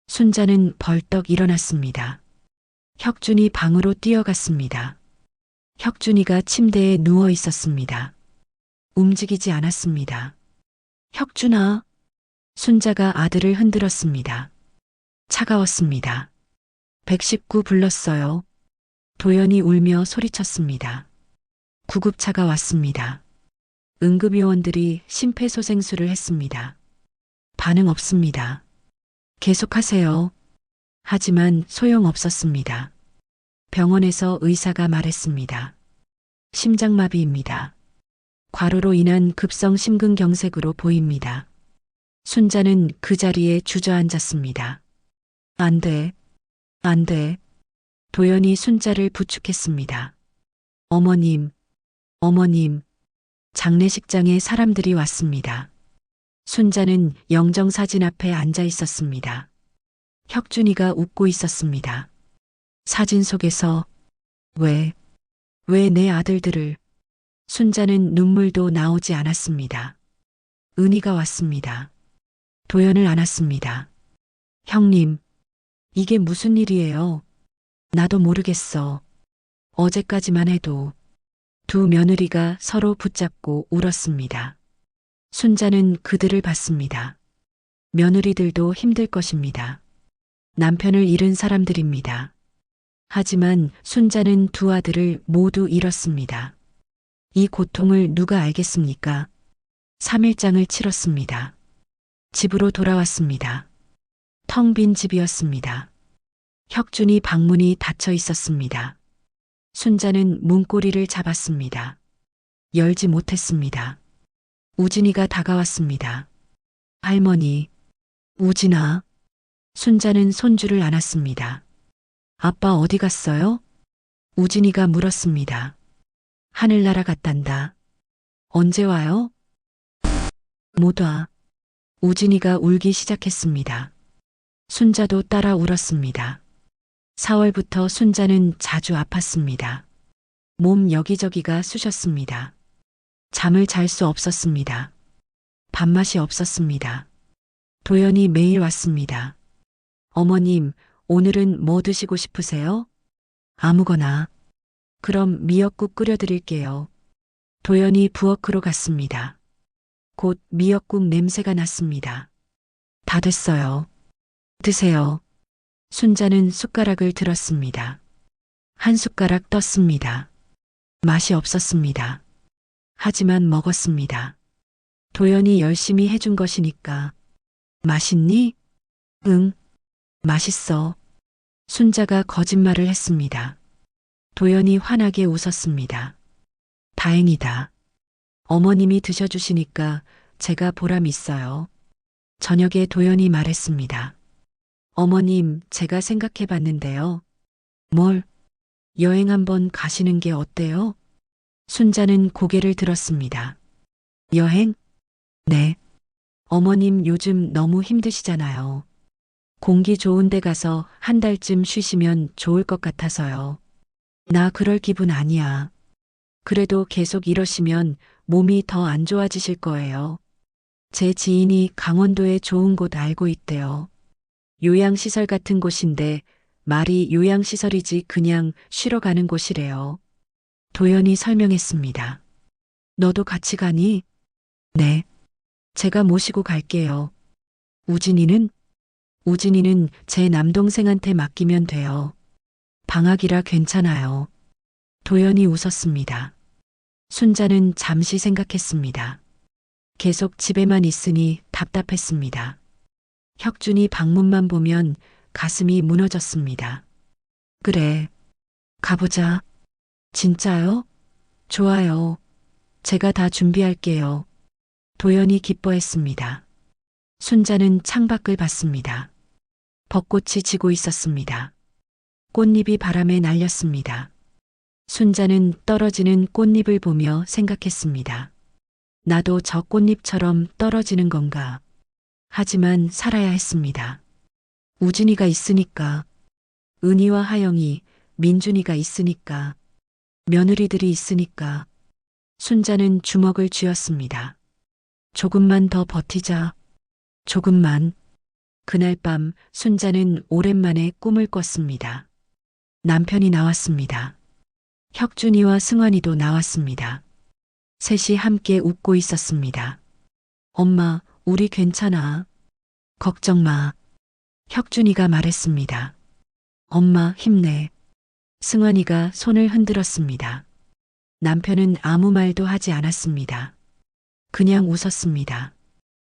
순자는 벌떡 일어났습니다. 혁준이 방으로 뛰어갔습니다. 혁준이가 침대에 누워 있었습니다. 움직이지 않았습니다. 혁준아. 순자가 아들을 흔들었습니다. 차가웠습니다. 119 불렀어요. 도연이 울며 소리쳤습니다. 구급차가 왔습니다. 응급요원들이 심폐소생술을 했습니다. 반응 없습니다. 계속하세요. 하지만 소용없었습니다. 병원에서 의사가 말했습니다. 심장마비입니다. 과로로 인한 급성 심근경색으로 보입니다. 순자는 그 자리에 주저앉았습니다. 안 돼, 안 돼. 도연이 순자를 부축했습니다. 어머님, 어머님. 장례식장에 사람들이 왔습니다. 순자는 영정사진 앞에 앉아 있었습니다. 혁준이가 웃고 있었습니다. 사진 속에서 왜 내 아들들을. 순자는 눈물도 나오지 않았습니다. 은희가 왔습니다. 도연을 안았습니다. 형님, 이게 무슨 일이에요? 나도 모르겠어. 어제까지만 해도 두 며느리가 서로 붙잡고 울었습니다. 순자는 그들을 봤습니다. 며느리들도 힘들 것입니다. 남편을 잃은 사람들입니다. 하지만 순자는 두 아들을 모두 잃었습니다. 이 고통을 누가 알겠습니까? 3일장을 치렀습니다. 집으로 돌아왔습니다. 텅 빈 집이었습니다. 혁준이 방문이 닫혀 있었습니다. 순자는 문고리를 잡았습니다. 열지 못했습니다. 우진이가 다가왔습니다. 할머니, 우진아. 순자는 손주를 안았습니다. 아빠 어디 갔어요? 우진이가 물었습니다. 하늘 날아갔단다. 언제 와요? 못 와. 우진이가 울기 시작했습니다. 순자도 따라 울었습니다. 4월부터 순자는 자주 아팠습니다. 몸 여기저기가 쑤셨습니다. 잠을 잘 수 없었습니다. 밥맛이 없었습니다. 도연이 매일 왔습니다. 어머님, 오늘은 뭐 드시고 싶으세요? 아무거나. 그럼 미역국 끓여드릴게요. 도연이 부엌으로 갔습니다. 곧 미역국 냄새가 났습니다. 다 됐어요. 드세요. 순자는 숟가락을 들었습니다. 한 숟가락 떴습니다. 맛이 없었습니다. 하지만 먹었습니다. 도연이 열심히 해준 것이니까. 맛있니? 응, 맛있어. 순자가 거짓말을 했습니다. 도연이 환하게 웃었습니다. 다행이다. 어머님이 드셔주시니까 제가 보람 있어요. 저녁에 도연이 말했습니다. 어머님, 제가 생각해 봤는데요. 뭘? 여행 한번 가시는 게 어때요? 순자는 고개를 들었습니다. 여행? 네. 어머님 요즘 너무 힘드시잖아요. 공기 좋은 데 가서 한 달쯤 쉬시면 좋을 것 같아서요. 나 그럴 기분 아니야. 그래도 계속 이러시면 몸이 더 안 좋아지실 거예요. 제 지인이 강원도에 좋은 곳 알고 있대요. 요양시설 같은 곳인데 말이 요양시설이지 그냥 쉬러 가는 곳이래요. 도연이 설명했습니다. 너도 같이 가니? 네. 제가 모시고 갈게요. 우진이는? 우진이는 제 남동생한테 맡기면 돼요. 방학이라 괜찮아요. 도연이 웃었습니다. 순자는 잠시 생각했습니다. 계속 집에만 있으니 답답했습니다. 혁준이 방문만 보면 가슴이 무너졌습니다. 그래, 가보자. 진짜요? 좋아요. 제가 다 준비할게요. 도연이 기뻐했습니다. 순자는 창밖을 봤습니다. 벚꽃이 지고 있었습니다. 꽃잎이 바람에 날렸습니다. 순자는 떨어지는 꽃잎을 보며 생각했습니다. 나도 저 꽃잎처럼 떨어지는 건가? 하지만 살아야 했습니다. 우진이가 있으니까, 은희와 하영이, 민준이가 있으니까, 며느리들이 있으니까. 순자는 주먹을 쥐었습니다. 조금만 더 버티자. 조금만. 그날 밤 순자는 오랜만에 꿈을 꿨습니다. 남편이 나왔습니다. 혁준이와 승환이도 나왔습니다. 셋이 함께 웃고 있었습니다. 엄마, 우리 괜찮아. 걱정 마. 혁준이가 말했습니다. 엄마, 힘내. 승환이가 손을 흔들었습니다. 남편은 아무 말도 하지 않았습니다. 그냥 웃었습니다.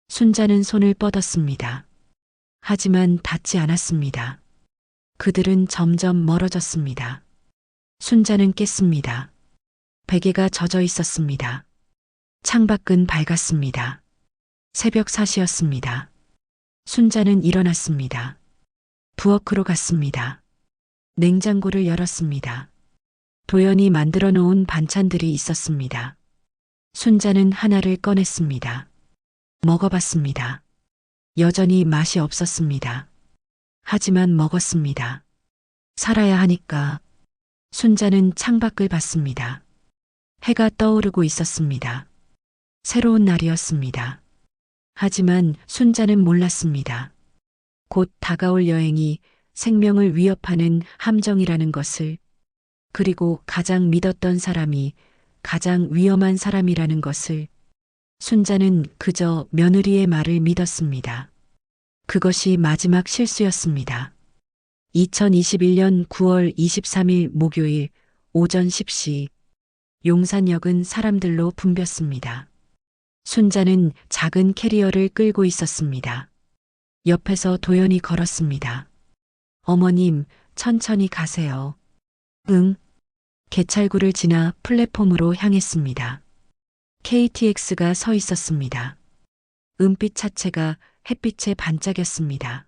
순자는 손을 뻗었습니다. 하지만 닿지 않았습니다. 그들은 점점 멀어졌습니다. 순자는 깼습니다. 베개가 젖어 있었습니다. 창밖은 밝았습니다. 새벽 4시였습니다. 순자는 일어났습니다. 부엌으로 갔습니다. 냉장고를 열었습니다. 도연이 만들어 놓은 반찬들이 있었습니다. 순자는 하나를 꺼냈습니다. 먹어봤습니다. 여전히 맛이 없었습니다. 하지만 먹었습니다. 살아야 하니까. 순자는 창밖을 봤습니다. 해가 떠오르고 있었습니다. 새로운 날이었습니다. 하지만 순자는 몰랐습니다. 곧 다가올 여행이 생명을 위협하는 함정이라는 것을, 그리고 가장 믿었던 사람이 가장 위험한 사람이라는 것을. 순자는 그저 며느리의 말을 믿었습니다. 그것이 마지막 실수였습니다. 2021년 9월 23일 목요일 오전 10시 용산역은 사람들로 붐볐습니다. 순자는 작은 캐리어를 끌고 있었습니다. 옆에서 도연이 걸었습니다. 어머님, 천천히 가세요. 응. 개찰구를 지나 플랫폼으로 향했습니다. KTX가 서 있었습니다. 은빛 차체가 햇빛에 반짝였습니다.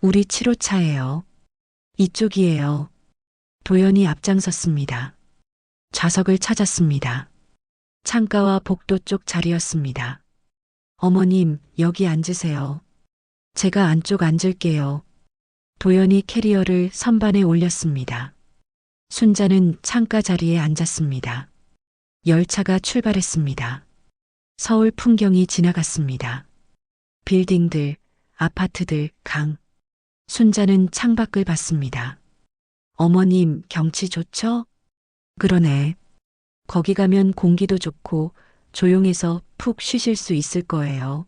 우리 7호차예요. 이쪽이에요. 도연이 앞장섰습니다. 좌석을 찾았습니다. 창가와 복도 쪽 자리였습니다. 어머님, 여기 앉으세요. 제가 안쪽 앉을게요. 도연이 캐리어를 선반에 올렸습니다. 순자는 창가 자리에 앉았습니다. 열차가 출발했습니다. 서울 풍경이 지나갔습니다. 빌딩들, 아파트들, 강. 순자는 창밖을 봤습니다. 어머님, 경치 좋죠? 그러네. 거기 가면 공기도 좋고 조용해서 푹 쉬실 수 있을 거예요.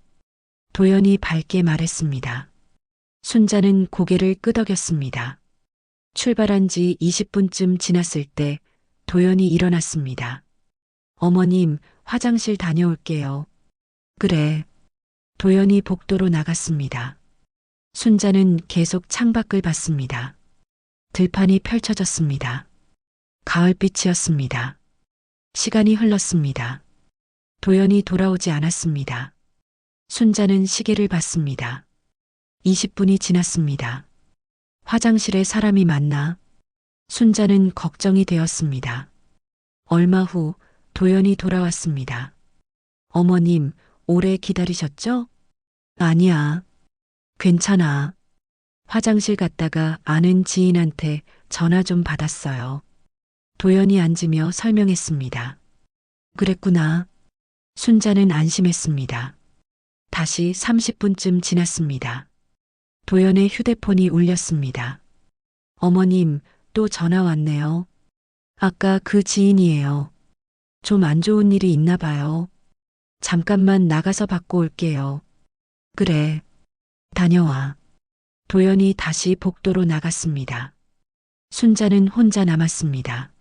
도연이 밝게 말했습니다. 순자는 고개를 끄덕였습니다. 출발한 지 20분쯤 지났을 때 도연이 일어났습니다. 어머님, 화장실 다녀올게요. 그래. 도연이 복도로 나갔습니다. 순자는 계속 창밖을 봤습니다. 들판이 펼쳐졌습니다. 가을빛이었습니다. 시간이 흘렀습니다. 도연이 돌아오지 않았습니다. 순자는 시계를 봤습니다. 20분이 지났습니다. 화장실에 사람이 많나? 순자는 걱정이 되었습니다. 얼마 후 도연이 돌아왔습니다. 어머님, 오래 기다리셨죠? 아니야. 괜찮아. 화장실 갔다가 아는 지인한테 전화 좀 받았어요. 도연이 앉으며 설명했습니다. 그랬구나. 순자는 안심했습니다. 다시 30분쯤 지났습니다. 도연의 휴대폰이 울렸습니다. 어머님, 또 전화 왔네요. 아까 그 지인이에요. 좀 안 좋은 일이 있나 봐요. 잠깐만 나가서 받고 올게요. 그래. 다녀와. 도연이 다시 복도로 나갔습니다. 순자는 혼자 남았습니다.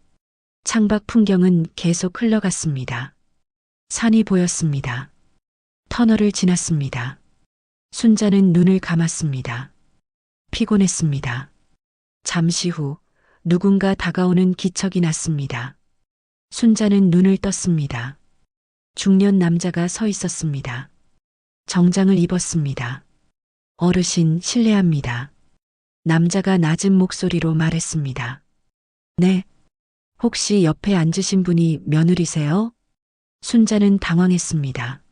창밖 풍경은 계속 흘러갔습니다. 산이 보였습니다. 터널을 지났습니다. 순자는 눈을 감았습니다. 피곤했습니다. 잠시 후 누군가 다가오는 기척이 났습니다. 순자는 눈을 떴습니다. 중년 남자가 서 있었습니다. 정장을 입었습니다. 어르신, 실례합니다. 남자가 낮은 목소리로 말했습니다. 네. 혹시 옆에 앉으신 분이 며느리세요? 순자는 당황했습니다.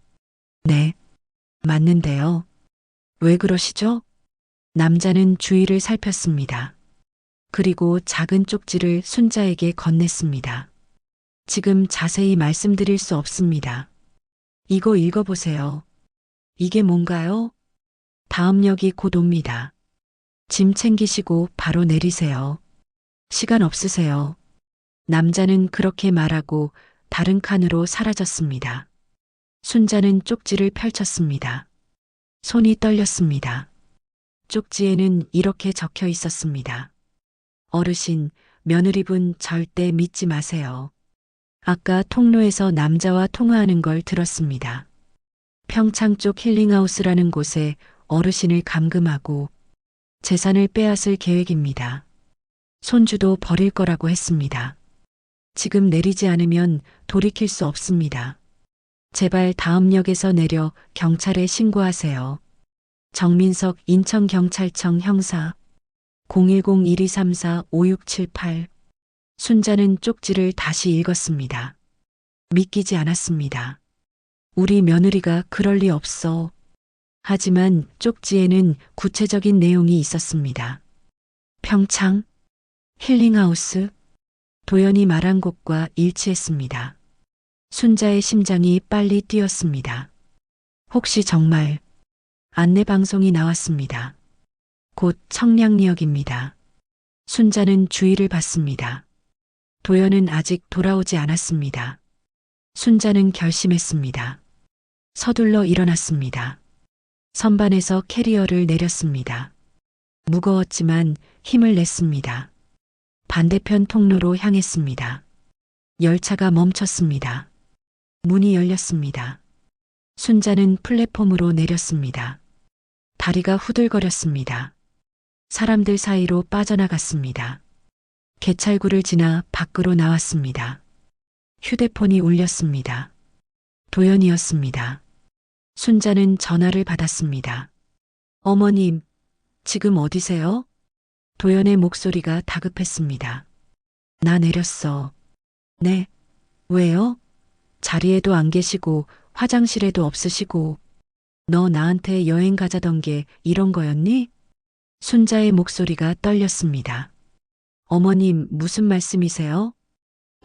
네. 맞는데요. 왜 그러시죠? 남자는 주위를 살폈습니다. 그리고 작은 쪽지를 순자에게 건넸습니다. 지금 자세히 말씀드릴 수 없습니다. 이거 읽어보세요. 이게 뭔가요? 다음 역이 곧 옵니다. 짐 챙기시고 바로 내리세요. 시간 없으세요. 남자는 그렇게 말하고 다른 칸으로 사라졌습니다. 순자는 쪽지를 펼쳤습니다. 손이 떨렸습니다. 쪽지에는 이렇게 적혀 있었습니다. 어르신, 며느리분 절대 믿지 마세요. 아까 통로에서 남자와 통화하는 걸 들었습니다. 평창 쪽 힐링하우스라는 곳에 어르신을 감금하고 재산을 빼앗을 계획입니다. 손주도 버릴 거라고 했습니다. 지금 내리지 않으면 돌이킬 수 없습니다. 제발 다음 역에서 내려 경찰에 신고하세요. 정민석 인천경찰청 형사 010-1234-5678. 순자는 쪽지를 다시 읽었습니다. 믿기지 않았습니다. 우리 며느리가 그럴 리 없어. 하지만 쪽지에는 구체적인 내용이 있었습니다. 평창, 힐링하우스, 도연이 말한 곳과 일치했습니다. 순자의 심장이 빨리 뛰었습니다. 혹시 정말 안내방송이 나왔습니다. 곧 청량리역입니다. 순자는 주의를 받습니다. 도연은 아직 돌아오지 않았습니다. 순자는 결심했습니다. 서둘러 일어났습니다. 선반에서 캐리어를 내렸습니다. 무거웠지만 힘을 냈습니다. 반대편 통로로 향했습니다. 열차가 멈췄습니다. 문이 열렸습니다. 순자는 플랫폼으로 내렸습니다. 다리가 후들거렸습니다. 사람들 사이로 빠져나갔습니다. 개찰구를 지나 밖으로 나왔습니다. 휴대폰이 울렸습니다. 도연이었습니다. 순자는 전화를 받았습니다. 어머님, 지금 어디세요? 도연의 목소리가 다급했습니다. 나 내렸어. 네. 왜요? 자리에도 안 계시고 화장실에도 없으시고. 너 나한테 여행 가자던 게 이런 거였니? 순자의 목소리가 떨렸습니다. 어머님, 무슨 말씀이세요?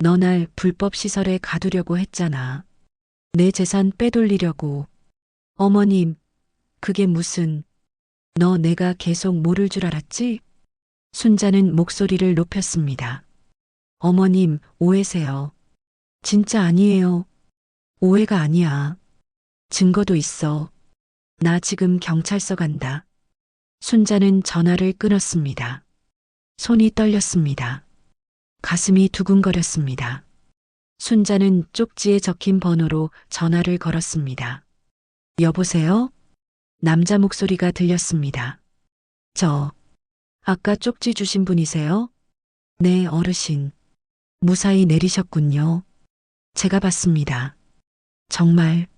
너 날 불법 시설에 가두려고 했잖아. 내 재산 빼돌리려고. 어머님, 그게 무슨... 너 내가 계속 모를 줄 알았지? 순자는 목소리를 높였습니다. 어머님, 오해세요. 진짜 아니에요. 오해가 아니야. 증거도 있어. 나 지금 경찰서 간다. 순자는 전화를 끊었습니다. 손이 떨렸습니다. 가슴이 두근거렸습니다. 순자는 쪽지에 적힌 번호로 전화를 걸었습니다. 여보세요? 남자 목소리가 들렸습니다. 아까 쪽지 주신 분이세요? 네, 어르신. 무사히 내리셨군요. 제가 봤습니다. 정말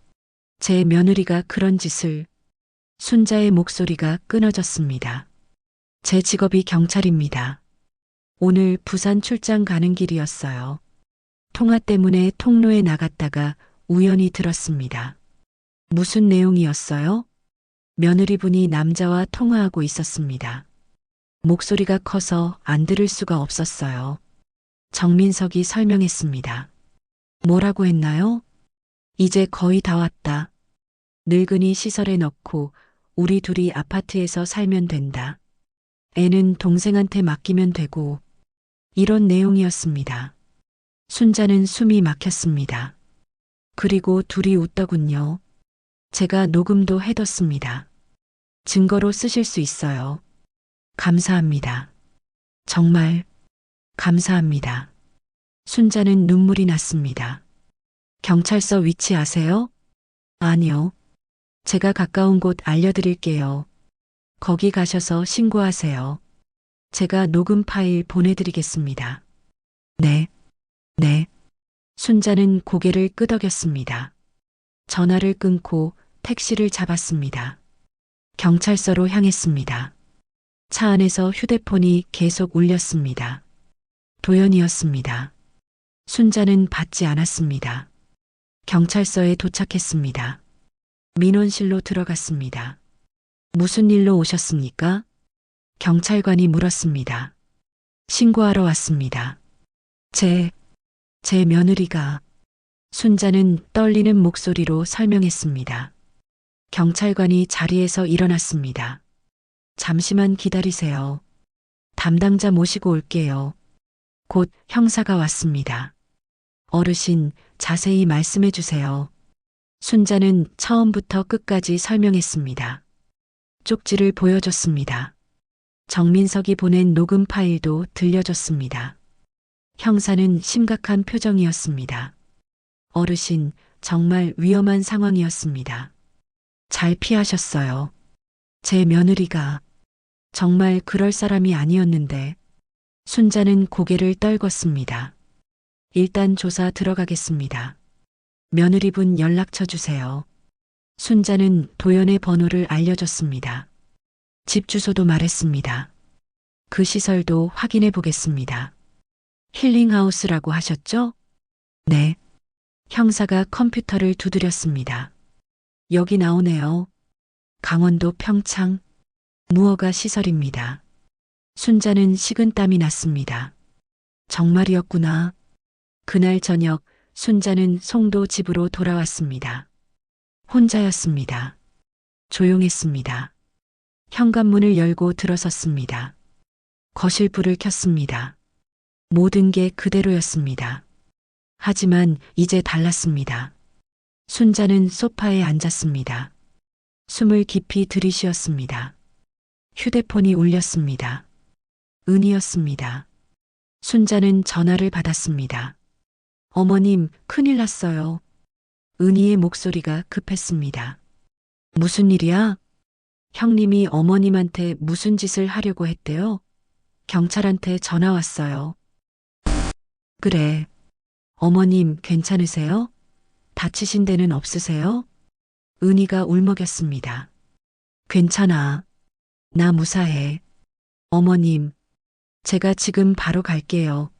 제 며느리가 그런 짓을... 순자의 목소리가 끊어졌습니다. 제 직업이 경찰입니다. 오늘 부산 출장 가는 길이었어요. 통화 때문에 통로에 나갔다가 우연히 들었습니다. 무슨 내용이었어요? 며느리분이 남자와 통화하고 있었습니다. 목소리가 커서 안 들을 수가 없었어요. 정민석이 설명했습니다. 뭐라고 했나요? 이제 거의 다 왔다. 늙은이 시설에 넣고 우리 둘이 아파트에서 살면 된다. 애는 동생한테 맡기면 되고. 이런 내용이었습니다. 순자는 숨이 막혔습니다. 그리고 둘이 웃더군요. 제가 녹음도 해뒀습니다. 증거로 쓰실 수 있어요. 감사합니다. 정말 감사합니다. 순자는 눈물이 났습니다. 경찰서 위치 아세요? 아니요. 제가 가까운 곳 알려드릴게요. 거기 가셔서 신고하세요. 제가 녹음 파일 보내드리겠습니다. 네. 순자는 고개를 끄덕였습니다. 전화를 끊고 택시를 잡았습니다. 경찰서로 향했습니다. 차 안에서 휴대폰이 계속 울렸습니다. 도연이었습니다. 순자는 받지 않았습니다. 경찰서에 도착했습니다. 민원실로 들어갔습니다. 무슨 일로 오셨습니까? 경찰관이 물었습니다. 신고하러 왔습니다. 제 며느리가... 순자는 떨리는 목소리로 설명했습니다. 경찰관이 자리에서 일어났습니다. 잠시만 기다리세요. 담당자 모시고 올게요. 곧 형사가 왔습니다. 어르신, 자세히 말씀해 주세요. 순자는 처음부터 끝까지 설명했습니다. 쪽지를 보여줬습니다. 정민석이 보낸 녹음 파일도 들려줬습니다. 형사는 심각한 표정이었습니다. 어르신, 정말 위험한 상황이었습니다. 잘 피하셨어요. 제 며느리가... 정말 그럴 사람이 아니었는데 순자는 고개를 떨궜습니다. 일단 조사 들어가겠습니다. 며느리분 연락처 주세요. 순자는 도연의 번호를 알려줬습니다. 집 주소도 말했습니다. 그 시설도 확인해 보겠습니다. 힐링하우스라고 하셨죠? 네. 형사가 컴퓨터를 두드렸습니다. 여기 나오네요. 강원도 평창 무허가 시설입니다. 순자는 식은땀이 났습니다. 정말이었구나. 그날 저녁 순자는 송도 집으로 돌아왔습니다. 혼자였습니다. 조용했습니다. 현관문을 열고 들어섰습니다. 거실 불을 켰습니다. 모든 게 그대로였습니다. 하지만 이제 달랐습니다. 순자는 소파에 앉았습니다. 숨을 깊이 들이쉬었습니다. 휴대폰이 울렸습니다. 은이었습니다. 순자는 전화를 받았습니다. 어머님, 큰일 났어요. 은희의 목소리가 급했습니다. 무슨 일이야? 형님이 어머님한테 무슨 짓을 하려고 했대요? 경찰한테 전화 왔어요. 그래. 어머님 괜찮으세요? 다치신 데는 없으세요? 은희가 울먹였습니다. 괜찮아. 나 무사해. 어머님, 제가 지금 바로 갈게요.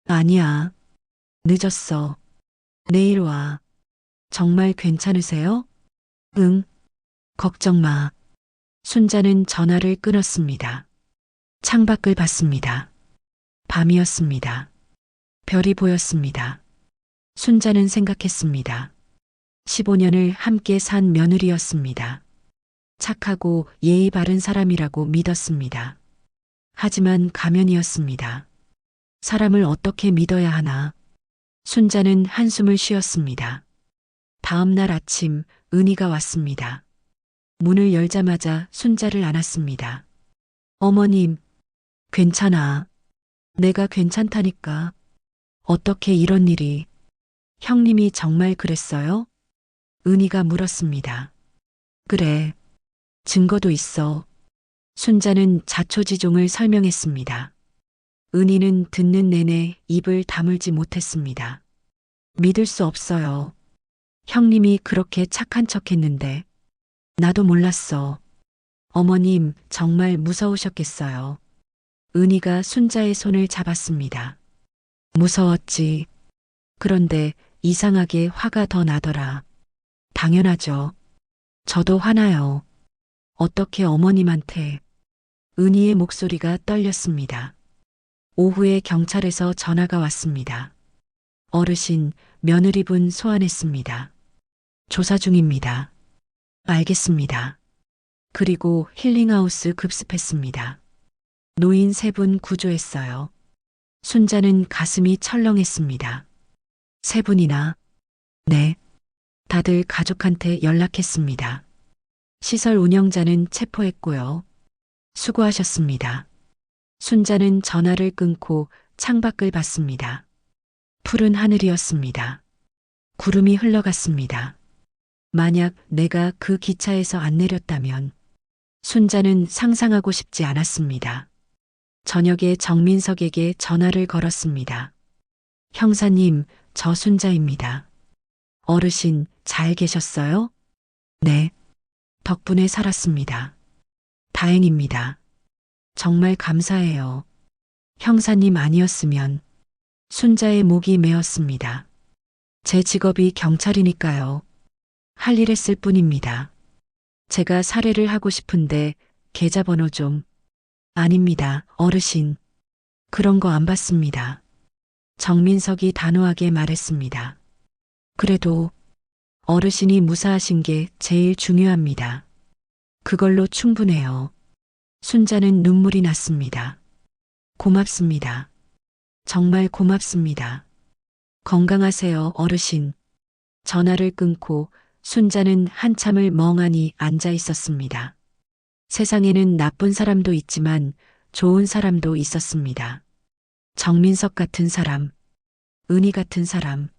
아니야. 늦었어. 내일 와. 정말 괜찮으세요? 응. 걱정 마. 순자는 전화를 끊었습니다. 창밖을 봤습니다. 밤이었습니다. 별이 보였습니다. 순자는 생각했습니다. 15년을 함께 산 며느리였습니다. 착하고 예의 바른 사람이라고 믿었습니다. 하지만 가면이었습니다. 사람을 어떻게 믿어야 하나? 순자는 한숨을 쉬었습니다. 다음 날 아침 은희가 왔습니다. 문을 열자마자 순자를 안았습니다. 어머님, 괜찮아. 내가 괜찮다니까. 어떻게 이런 일이? 형님이 정말 그랬어요? 은희가 물었습니다. 그래. 증거도 있어. 순자는 자초지종을 설명했습니다. 은희는 듣는 내내 입을 다물지 못했습니다. 믿을 수 없어요. 형님이 그렇게 착한 척 했는데. 나도 몰랐어. 어머님 정말 무서우셨겠어요. 은희가 순자의 손을 잡았습니다. 무서웠지. 그런데 이상하게 화가 더 나더라. 당연하죠. 저도 화나요. 어떻게 어머님한테. 은희의 목소리가 떨렸습니다. 오후에 경찰에서 전화가 왔습니다. 어르신, 며느리분 소환했습니다. 조사 중입니다. 알겠습니다. 그리고 힐링하우스 급습했습니다. 노인 3분 구조했어요. 순자는 가슴이 철렁했습니다. 3분이나? 네. 다들 가족한테 연락했습니다. 시설 운영자는 체포했고요. 수고하셨습니다. 순자는 전화를 끊고 창밖을 봤습니다. 푸른 하늘이었습니다. 구름이 흘러갔습니다. 만약 내가 그 기차에서 안 내렸다면 순자는 상상하고 싶지 않았습니다. 저녁에 정민석에게 전화를 걸었습니다. 형사님, 저 순자입니다. 어르신, 잘 계셨어요? 네. 덕분에 살았습니다. 다행입니다. 정말 감사해요. 형사님 아니었으면 순자의 목이 메었습니다. 제 직업이 경찰이니까요. 할 일 했을 뿐입니다. 제가 살해를 하고 싶은데 계좌번호 좀. 아닙니다, 어르신. 그런 거 안 받습니다. 정민석이 단호하게 말했습니다. 그래도 어르신이 무사하신 게 제일 중요합니다. 그걸로 충분해요. 순자는 눈물이 났습니다. 고맙습니다. 정말 고맙습니다. 건강하세요, 어르신. 전화를 끊고 순자는 한참을 멍하니 앉아 있었습니다. 세상에는 나쁜 사람도 있지만 좋은 사람도 있었습니다. 정민석 같은 사람, 은희 같은 사람,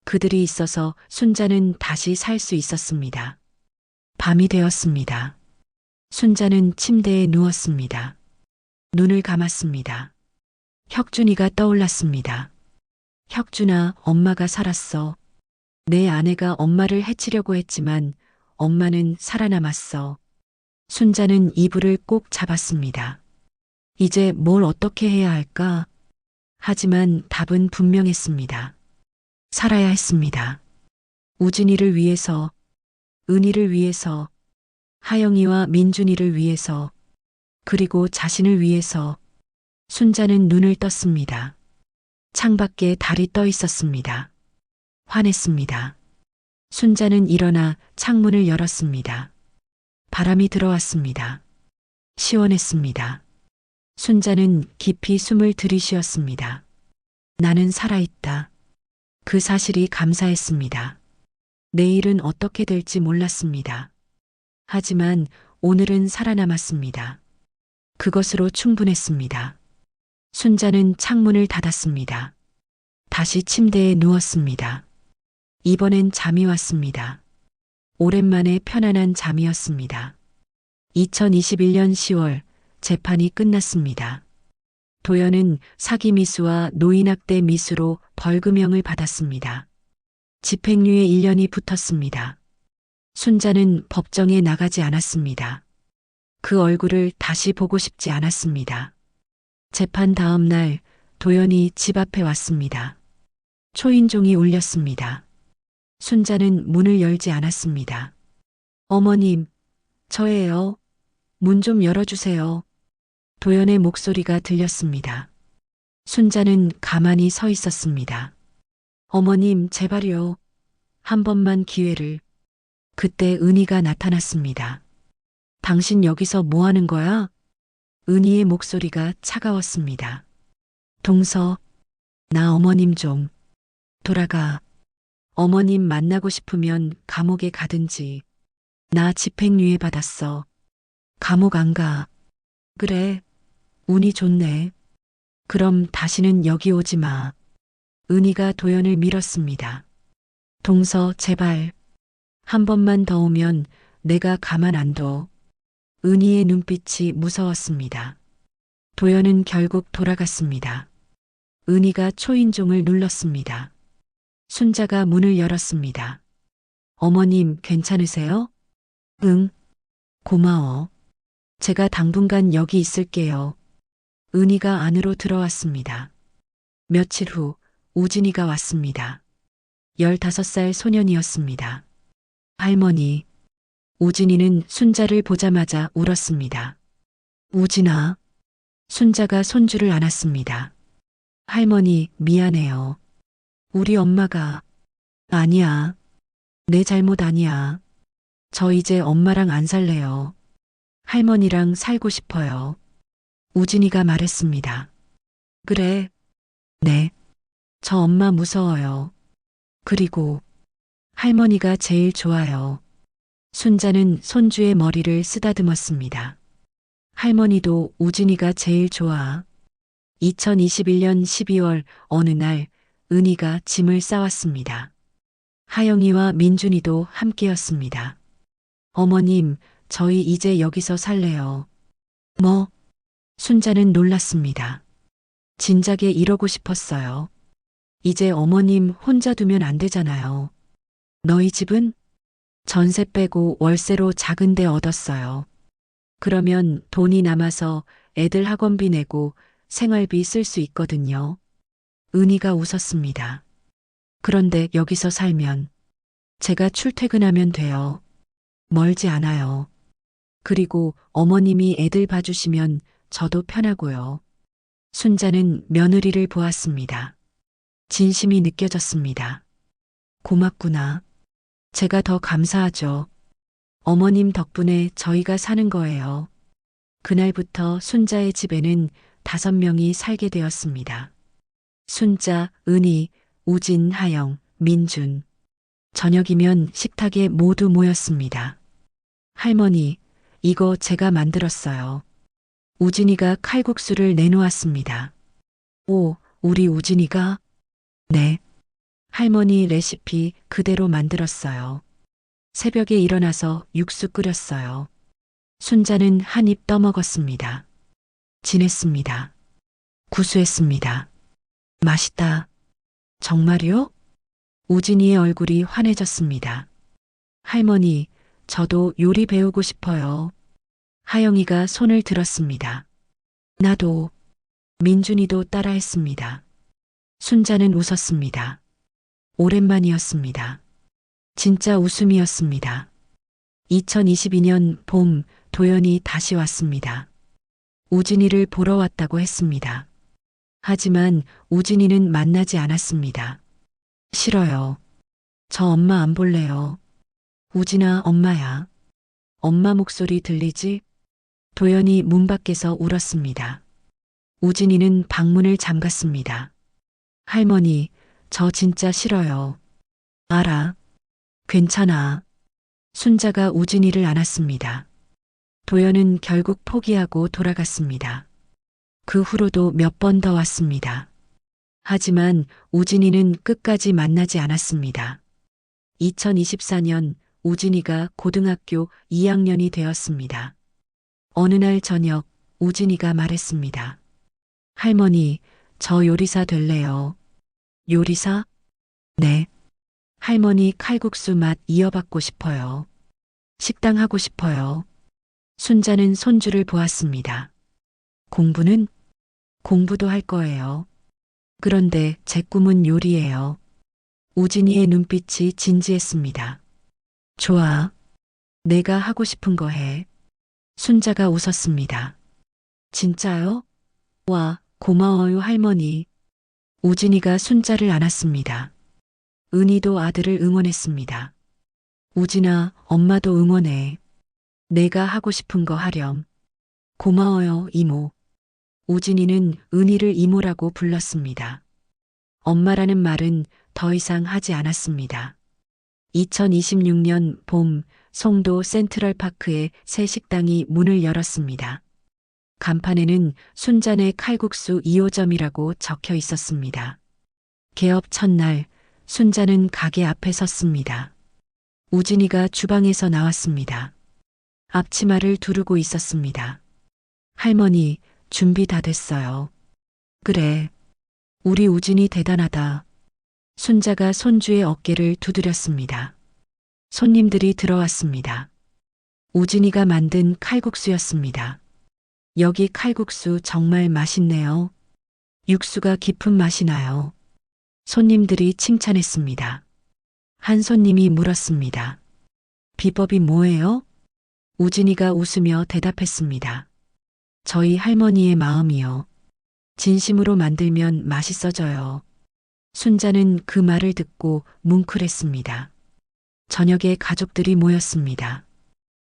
그들이 있어서 순자는 다시 살 수 있었습니다. 밤이 되었습니다. 순자는 침대에 누웠습니다. 눈을 감았습니다. 혁준이가 떠올랐습니다. 혁준아, 엄마가 살았어. 내 아내가 엄마를 해치려고 했지만 엄마는 살아남았어. 순자는 이불을 꼭 잡았습니다. 이제 뭘 어떻게 해야 할까? 하지만 답은 분명했습니다. 살아야 했습니다. 우진이를 위해서, 은희를 위해서, 하영이와 민준이를 위해서, 그리고 자신을 위해서. 순자는 눈을 떴습니다. 창밖에 달이 떠 있었습니다. 화냈습니다. 순자는 일어나 창문을 열었습니다. 바람이 들어왔습니다. 시원했습니다. 순자는 깊이 숨을 들이쉬었습니다. 나는 살아있다. 그 사실이 감사했습니다. 내일은 어떻게 될지 몰랐습니다. 하지만 오늘은 살아남았습니다. 그것으로 충분했습니다. 순자는 창문을 닫았습니다. 다시 침대에 누웠습니다. 이번엔 잠이 왔습니다. 오랜만에 편안한 잠이었습니다. 2021년 10월 재판이 끝났습니다. 도연은 사기 미수와 노인학대 미수로 벌금형을 받았습니다. 집행유예 1년이 붙었습니다. 순자는 법정에 나가지 않았습니다. 그 얼굴을 다시 보고 싶지 않았습니다. 재판 다음 날 도연이 집 앞에 왔습니다. 초인종이 울렸습니다. 순자는 문을 열지 않았습니다. 어머님, 저예요. 문 좀 열어주세요. 도연의 목소리가 들렸습니다. 순자는 가만히 서 있었습니다. 어머님, 제발요. 한 번만 기회를. 그때 은희가 나타났습니다. 당신 여기서 뭐 하는 거야? 은희의 목소리가 차가웠습니다. 동서, 나 어머님 좀 돌아가. 어머님 만나고 싶으면 감옥에 가든지. 나 집행유예 받았어. 감옥 안 가. 그래, 운이 좋네. 그럼 다시는 여기 오지 마. 은희가 도연을 밀었습니다. 동서, 제발. 한 번만 더 오면 내가 가만 안 둬. 은희의 눈빛이 무서웠습니다. 도연은 결국 돌아갔습니다. 은희가 초인종을 눌렀습니다. 순자가 문을 열었습니다. 어머님, 괜찮으세요? 응. 고마워. 제가 당분간 여기 있을게요. 은희가 안으로 들어왔습니다. 며칠 후 우진이가 왔습니다. 15살 소년이었습니다. 할머니. 우진이는 순자를 보자마자 울었습니다. 우진아. 순자가 손주를 안았습니다. 할머니, 미안해요. 우리 엄마가. 아니야. 내 잘못 아니야. 저 이제 엄마랑 안 살래요. 할머니랑 살고 싶어요. 우진이가 말했습니다. 그래. 네. 저 엄마 무서워요. 그리고 할머니가 제일 좋아요. 순자는 손주의 머리를 쓰다듬었습니다. 할머니도 우진이가 제일 좋아. 2021년 12월 어느 날 은희가 짐을 싸왔습니다. 하영이와 민준이도 함께였습니다. 어머님, 저희 이제 여기서 살래요. 뭐? 순자는 놀랐습니다. 진작에 이러고 싶었어요. 이제 어머님 혼자 두면 안 되잖아요. 너희 집은? 전세 빼고 월세로 작은 데 얻었어요. 그러면 돈이 남아서 애들 학원비 내고 생활비 쓸 수 있거든요. 은희가 웃었습니다. 그런데 여기서 살면 제가 출퇴근하면 돼요. 멀지 않아요. 그리고 어머님이 애들 봐주시면 저도 편하고요. 순자는 며느리를 보았습니다. 진심이 느껴졌습니다. 고맙구나. 제가 더 감사하죠. 어머님 덕분에 저희가 사는 거예요. 그날부터 순자의 집에는 5명이 살게 되었습니다. 순자, 은희, 우진, 하영, 민준. 저녁이면 식탁에 모두 모였습니다. 할머니, 이거 제가 만들었어요. 우진이가 칼국수를 내놓았습니다. 오, 우리 우진이가? 네. 할머니 레시피 그대로 만들었어요. 새벽에 일어나서 육수 끓였어요. 순자는 한 입 떠먹었습니다. 진했습니다. 구수했습니다. 맛있다. 정말요? 우진이의 얼굴이 환해졌습니다. 할머니, 저도 요리 배우고 싶어요. 하영이가 손을 들었습니다. 나도. 민준이도 따라했습니다. 순자는 웃었습니다. 오랜만이었습니다. 진짜 웃음이었습니다. 2022년 봄, 도연이 다시 왔습니다. 우진이를 보러 왔다고 했습니다. 하지만 우진이는 만나지 않았습니다. 싫어요. 저 엄마 안 볼래요. 우진아, 엄마야. 엄마 목소리 들리지? 도연이 문 밖에서 울었습니다. 우진이는 방문을 잠갔습니다. 할머니, 저 진짜 싫어요. 알아. 괜찮아. 순자가 우진이를 안았습니다. 도연은 결국 포기하고 돌아갔습니다. 그 후로도 몇 번 더 왔습니다. 하지만 우진이는 끝까지 만나지 않았습니다. 2024년 우진이가 고등학교 2학년이 되었습니다. 어느 날 저녁 우진이가 말했습니다. 할머니, 저 요리사 될래요. 요리사? 네. 할머니 칼국수 맛 이어받고 싶어요. 식당 하고 싶어요. 순자는 손주를 보았습니다. 공부는? 공부도 할 거예요. 그런데 제 꿈은 요리예요. 우진이의 눈빛이 진지했습니다. 좋아. 내가 하고 싶은 거 해. 순자가 웃었습니다. 진짜요? 와, 고마워요, 할머니. 우진이가 순자를 안았습니다. 은희도 아들을 응원했습니다. 우진아, 엄마도 응원해. 내가 하고 싶은 거 하렴. 고마워요, 이모. 우진이는 은희를 이모라고 불렀습니다. 엄마라는 말은 더 이상 하지 않았습니다. 2026년 봄, 송도 센트럴파크의 새 식당이 문을 열었습니다. 간판에는 순자네 칼국수 2호점이라고 적혀 있었습니다. 개업 첫날, 순자는 가게 앞에 섰습니다. 우진이가 주방에서 나왔습니다. 앞치마를 두르고 있었습니다. 할머니, 준비 다 됐어요. 그래. 우리 우진이 대단하다. 순자가 손주의 어깨를 두드렸습니다. 손님들이 들어왔습니다. 우진이가 만든 칼국수였습니다. 여기 칼국수 정말 맛있네요. 육수가 깊은 맛이 나요. 손님들이 칭찬했습니다. 한 손님이 물었습니다. 비법이 뭐예요? 우진이가 웃으며 대답했습니다. 저희 할머니의 마음이요. 진심으로 만들면 맛있어져요. 순자는 그 말을 듣고 뭉클했습니다. 저녁에 가족들이 모였습니다.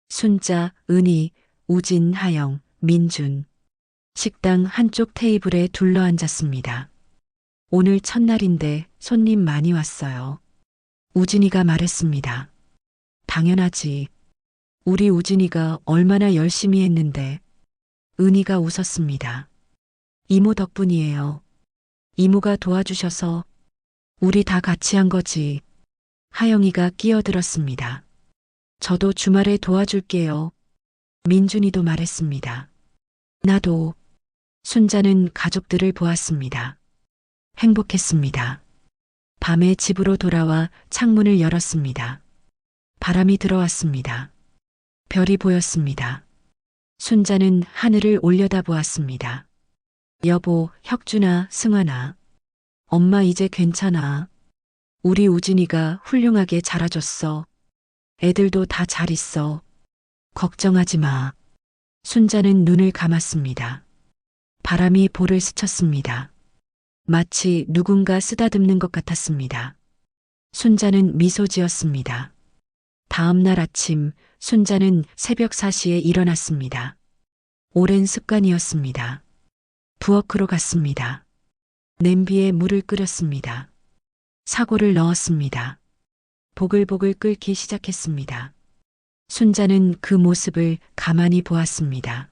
순자, 은희, 우진, 하영, 민준. 식당 한쪽 테이블에 둘러앉았습니다. 오늘 첫날인데 손님 많이 왔어요. 우진이가 말했습니다. 당연하지. 우리 우진이가 얼마나 열심히 했는데. 은희가 웃었습니다. 이모 덕분이에요. 이모가 도와주셔서 우리 다 같이 한 거지. 하영이가 끼어들었습니다. 저도 주말에 도와줄게요. 민준이도 말했습니다. 나도. 순자는 가족들을 보았습니다. 행복했습니다. 밤에 집으로 돌아와 창문을 열었습니다. 바람이 들어왔습니다. 별이 보였습니다. 순자는 하늘을 올려다보았습니다. 여보, 혁준아, 승환아. 엄마 이제 괜찮아. 우리 우진이가 훌륭하게 자라줬어. 애들도 다 잘 있어. 걱정하지 마. 순자는 눈을 감았습니다. 바람이 볼을 스쳤습니다. 마치 누군가 쓰다듬는 것 같았습니다. 순자는 미소 지었습니다. 다음 날 아침 순자는 새벽 4시에 일어났습니다. 오랜 습관이었습니다. 부엌으로 갔습니다. 냄비에 물을 끓였습니다. 사골을 넣었습니다. 보글보글 끓기 시작했습니다. 순자는 그 모습을 가만히 보았습니다.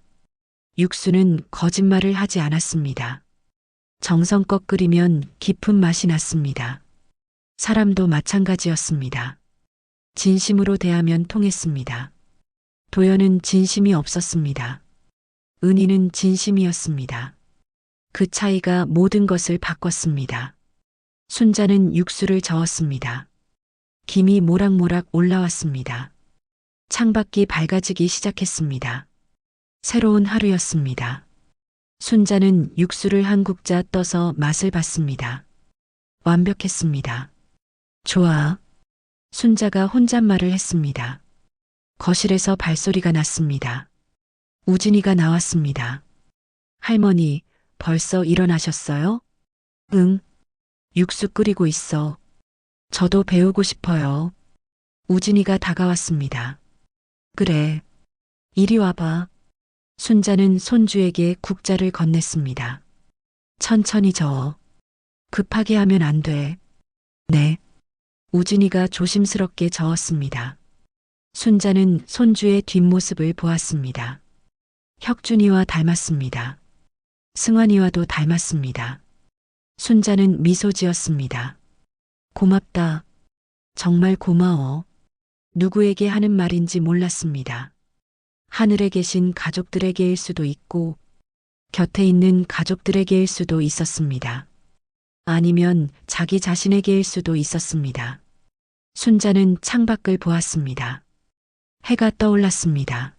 육수는 거짓말을 하지 않았습니다. 정성껏 끓이면 깊은 맛이 났습니다. 사람도 마찬가지였습니다. 진심으로 대하면 통했습니다. 도연은 진심이 없었습니다. 은희는 진심이었습니다. 그 차이가 모든 것을 바꿨습니다. 순자는 육수를 저었습니다. 김이 모락모락 올라왔습니다. 창밖이 밝아지기 시작했습니다. 새로운 하루였습니다. 순자는 육수를 한 국자 떠서 맛을 봤습니다. 완벽했습니다. 좋아. 순자가 혼잣말을 했습니다. 거실에서 발소리가 났습니다. 우진이가 나왔습니다. 할머니, 벌써 일어나셨어요? 응. 육수 끓이고 있어. 저도 배우고 싶어요. 우진이가 다가왔습니다. 그래. 이리 와봐. 순자는 손주에게 국자를 건넸습니다. 천천히 저어. 급하게 하면 안 돼. 네. 우진이가 조심스럽게 저었습니다. 순자는 손주의 뒷모습을 보았습니다. 혁준이와 닮았습니다. 승환이와도 닮았습니다. 순자는 미소 지었습니다. 고맙다. 정말 고마워. 누구에게 하는 말인지 몰랐습니다. 하늘에 계신 가족들에게일 수도 있고, 곁에 있는 가족들에게일 수도 있었습니다. 아니면 자기 자신에게일 수도 있었습니다. 순자는 창밖을 보았습니다. 해가 떠올랐습니다.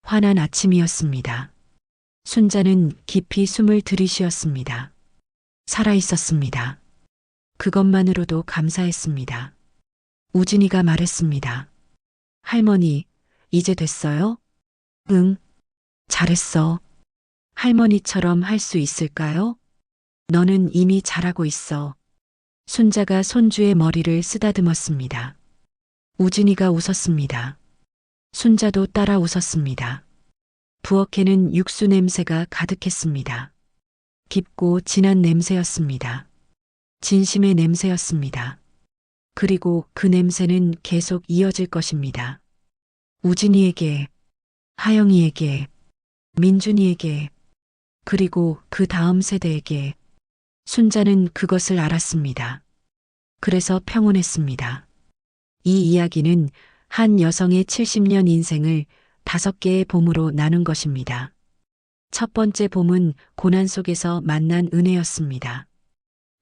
환한 아침이었습니다. 순자는 깊이 숨을 들이쉬었습니다. 살아있었습니다. 그것만으로도 감사했습니다. 우진이가 말했습니다. 할머니, 이제 됐어요? 응, 잘했어. 할머니처럼 할 수 있을까요? 너는 이미 잘하고 있어. 순자가 손주의 머리를 쓰다듬었습니다. 우진이가 웃었습니다. 순자도 따라 웃었습니다. 부엌에는 육수 냄새가 가득했습니다. 깊고 진한 냄새였습니다. 진심의 냄새였습니다. 그리고 그 냄새는 계속 이어질 것입니다. 우진이에게, 하영이에게, 민준이에게, 그리고 그 다음 세대에게. 순자는 그것을 알았습니다. 그래서 평온했습니다. 이 이야기는 한 여성의 70년 인생을 5개의 봄으로 나눈 것입니다. 첫 번째 봄은 고난 속에서 만난 은혜였습니다.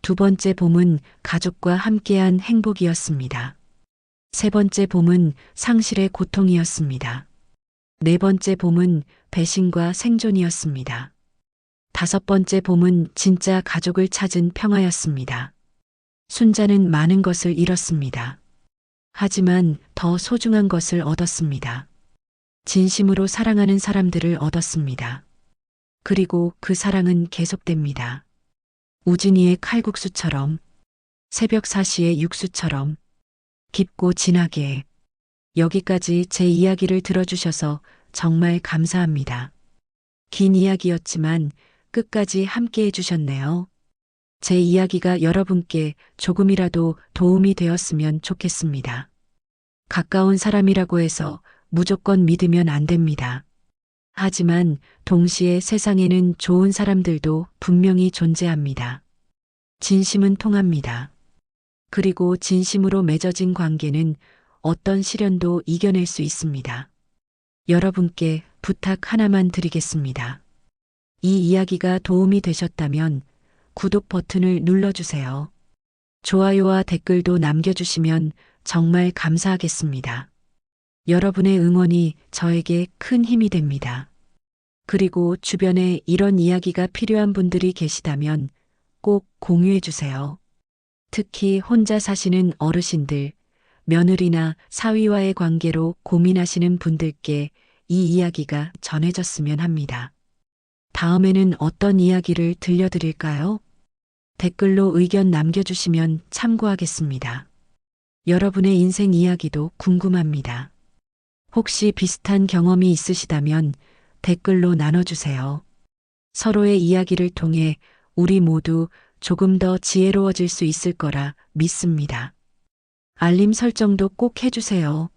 두 번째 봄은 가족과 함께한 행복이었습니다. 세 번째 봄은 상실의 고통이었습니다. 네 번째 봄은 배신과 생존이었습니다. 다섯 번째 봄은 진짜 가족을 찾은 평화였습니다. 순자는 많은 것을 잃었습니다. 하지만 더 소중한 것을 얻었습니다. 진심으로 사랑하는 사람들을 얻었습니다. 그리고 그 사랑은 계속됩니다. 우진이의 칼국수처럼, 새벽 4시의 육수처럼, 깊고 진하게. 여기까지 제 이야기를 들어주셔서 정말 감사합니다. 긴 이야기였지만 끝까지 함께 해주셨네요. 제 이야기가 여러분께 조금이라도 도움이 되었으면 좋겠습니다. 가까운 사람이라고 해서 무조건 믿으면 안 됩니다. 하지만 동시에 세상에는 좋은 사람들도 분명히 존재합니다. 진심은 통합니다. 그리고 진심으로 맺어진 관계는 어떤 시련도 이겨낼 수 있습니다. 여러분께 부탁 하나만 드리겠습니다. 이 이야기가 도움이 되셨다면 구독 버튼을 눌러주세요. 좋아요와 댓글도 남겨주시면 정말 감사하겠습니다. 여러분의 응원이 저에게 큰 힘이 됩니다. 그리고 주변에 이런 이야기가 필요한 분들이 계시다면 꼭 공유해주세요. 특히 혼자 사시는 어르신들, 며느리나 사위와의 관계로 고민하시는 분들께 이 이야기가 전해졌으면 합니다. 다음에는 어떤 이야기를 들려드릴까요? 댓글로 의견 남겨주시면 참고하겠습니다. 여러분의 인생 이야기도 궁금합니다. 혹시 비슷한 경험이 있으시다면 댓글로 나눠주세요. 서로의 이야기를 통해 우리 모두 조금 더 지혜로워질 수 있을 거라 믿습니다. 알림 설정도 꼭 해주세요.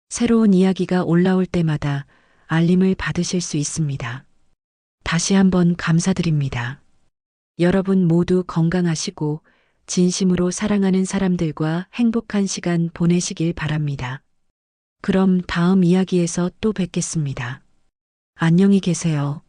새로운 이야기가 올라올 때마다 알림을 받으실 수 있습니다. 다시 한번 감사드립니다. 여러분 모두 건강하시고 진심으로 사랑하는 사람들과 행복한 시간 보내시길 바랍니다. 그럼 다음 이야기에서 또 뵙겠습니다. 안녕히 계세요.